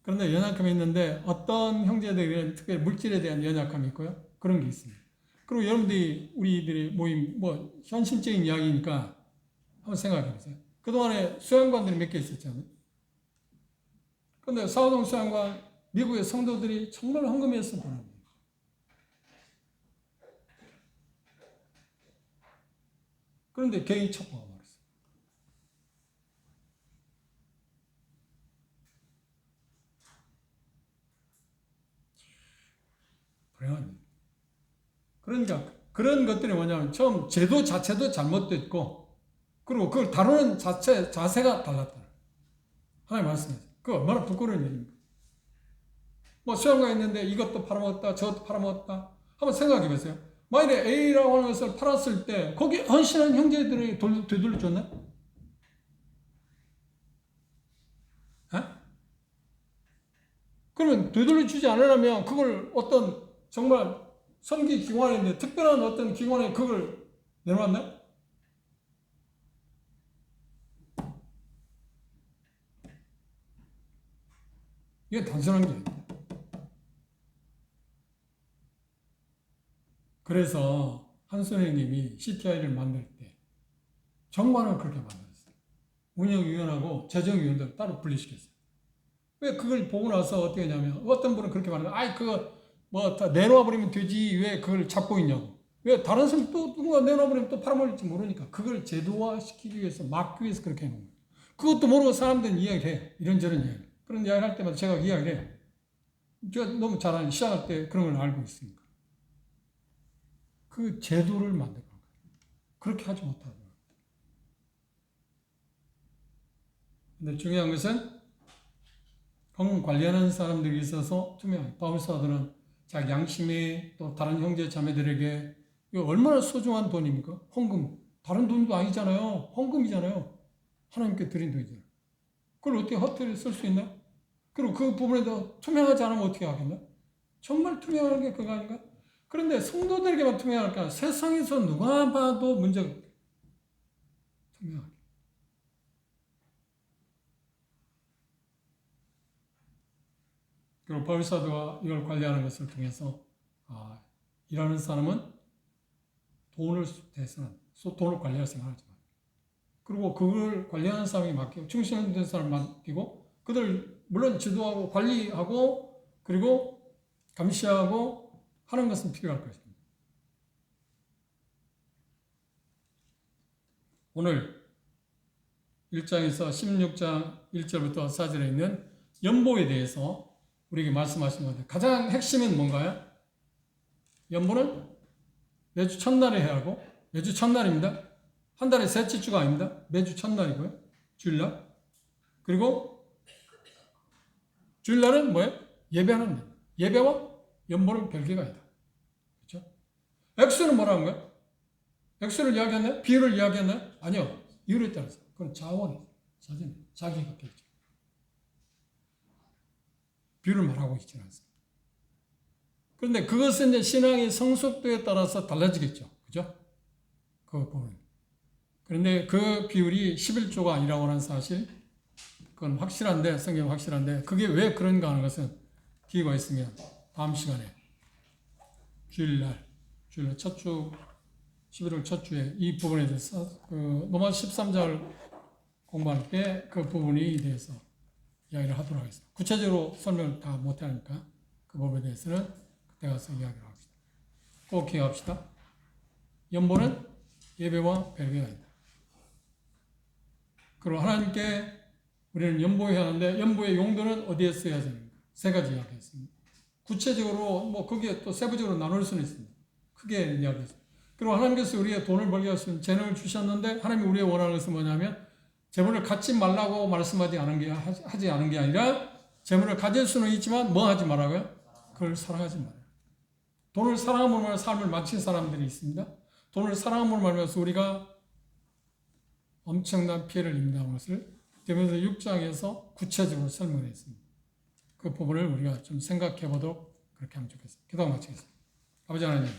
Speaker 1: 그런데 연약함이 있는데 어떤 형제들에게는 특별히 물질에 대한 연약함이 있고요. 그런 게 있습니다. 그리고 여러분들이 우리들의 모임, 현실적인 이야기니까 한번 생각해 보세요. 그동안에 수양관들이 몇 개 있었잖아요. 근데 사우동 수양관 미국의 성도들이 정말 헌금해서 보는 거예요. 그런데 개인 첩보가 말했어요. 불행합니다. 그러니까 그런 것들이 뭐냐면 처음 제도 자체도 잘못됐고 그리고 그걸 다루는 자세가 달랐다. 하나님 말씀에서. 그 얼마나 부끄러운 일입니까? 뭐 수양가 있는데 이것도 팔아먹었다 저것도 팔아먹었다 한번 생각해 보세요. 만일에 A라고 하는 것을 팔았을 때 거기 헌신한 형제들이 되돌려줬나? 그러면 되돌려주지 않으려면 그걸 어떤 정말 선기 기관인데 특별한 어떤 기관에 그걸 내놓았나? 이게 단순한 게 아닙니다. 그래서 한선생님이 CTI를 만들 때 정관을 그렇게 만들었어요. 운영위원하고 재정위원들 따로 분리시켰어요. 왜 그걸 보고 나서 어떻게 하냐면 어떤 분은 그렇게 말해요. 아이 그거 뭐 다 내놓아 버리면 되지 왜 그걸 잡고 있냐고. 왜 다른 사람 또 누가 내놓아 버리면 또 팔아먹을지 모르니까 그걸 제도화 시키기 위해서 막기 위해서 그렇게 해놓은 거예요. 그것도 모르고 사람들은 이야기를 해. 이런저런 이야기. 그런 이야기를 할 때마다 제가 이야기를 해요. 제가 너무 잘 아는 시작할 때 그런 걸 알고 있으니까. 그 제도를 만들어 거예요. 그렇게 하지 못하고. 근데 중요한 것은 헌금 관리하는 사람들이 있어서 투명해요. 바울사들은 자기 양심에 또 다른 형제 자매들에게 이거 얼마나 소중한 돈입니까? 헌금. 다른 돈도 아니잖아요. 헌금이잖아요. 하나님께 드린 돈이잖아요. 그걸 어떻게 허투루 쓸 수 있나? 그리고 그 부분에 더 투명하지 않으면 어떻게 하겠나? 정말 투명한 게 그거 아닌가? 그런데 성도들에게만 투명할까? 세상에서 누가 봐도 문제가 없게. 투명하게. 그리고 바울사도가 이걸 관리하는 것을 통해서 일하는 사람은 돈을 대해서는 돈을 관리할 생각하지 마. 그리고 그걸 관리하는 사람이 맡기고 충실된 사람 맡기고 그들 물론 지도하고 관리하고 그리고 감시하고 하는 것은 필요할 것입니다. 오늘 1장에서 16장 1절부터 4절에 있는 연보에 대해서 우리에게 말씀하신 건데 가장 핵심은 뭔가요? 연보는 매주 첫날에 해야 하고 매주 첫날입니다. 한 달에 셋째 주가 아닙니다. 매주 첫날이고요. 주일날. 그리고 주일날은 뭐예요? 예배하는 날. 예배와 연보는 별개가 아니다. 그렇죠? 액수는 뭐라는 거예요? 액수를 이야기했나요? 비율을 이야기했나요? 아니요. 이유에 따라서. 그건 자원이에요. 자기가 결정. 비율을 말하고 있지는 않습니다. 그런데 그것은 이제 신앙의 성숙도에 따라서 달라지겠죠. 그죠? 그 부분. 그런데 그 비율이 11조가 아니라고 하는 사실, 그건 확실한데, 성경 확실한데, 그게 왜 그런가 하는 것은 기회가 있으면 다음 시간에 주일날 첫 주, 11월 첫 주에 이 부분에 대해서 로마 13장을 공부할 때 그 부분에 대해서 이야기를 하도록 하겠습니다. 구체적으로 설명을 다 못하니까 그 부분에 대해서는 그때 가서 이야기를 합시다. 꼭 기억합시다. 연보는 예배와 별개가 아니다. 그리고 하나님께 우리는 연보해야 하는데 연보의 용도는 어디에 써야 됩니까? 세 가지 이야기했습니다. 구체적으로 뭐 거기에 또 세부적으로 나눌 수는 있습니다. 크게 이야기했습니다. 그리고 하나님께서 우리의 돈을 벌게 하시는 재능을 주셨는데 하나님이 우리의 원하는 것은 뭐냐면 재물을 갖지 말라고 말씀하지 않은 게 하지 않은 게 아니라 재물을 가질 수는 있지만 뭐 하지 말라고요? 그걸 사랑하지 말아요. 돈을 사랑함으로 말하면 삶을 마친 사람들이 있습니다. 돈을 사랑함으로 말하면서 우리가 엄청난 피해를 입는다는 것을 디모데 6장에서 구체적으로 설명했습니다. 그 부분을 우리가 좀 생각해 보도록 그렇게 하면 좋겠습니다. 기도 마치겠습니다. 아버지 하나님.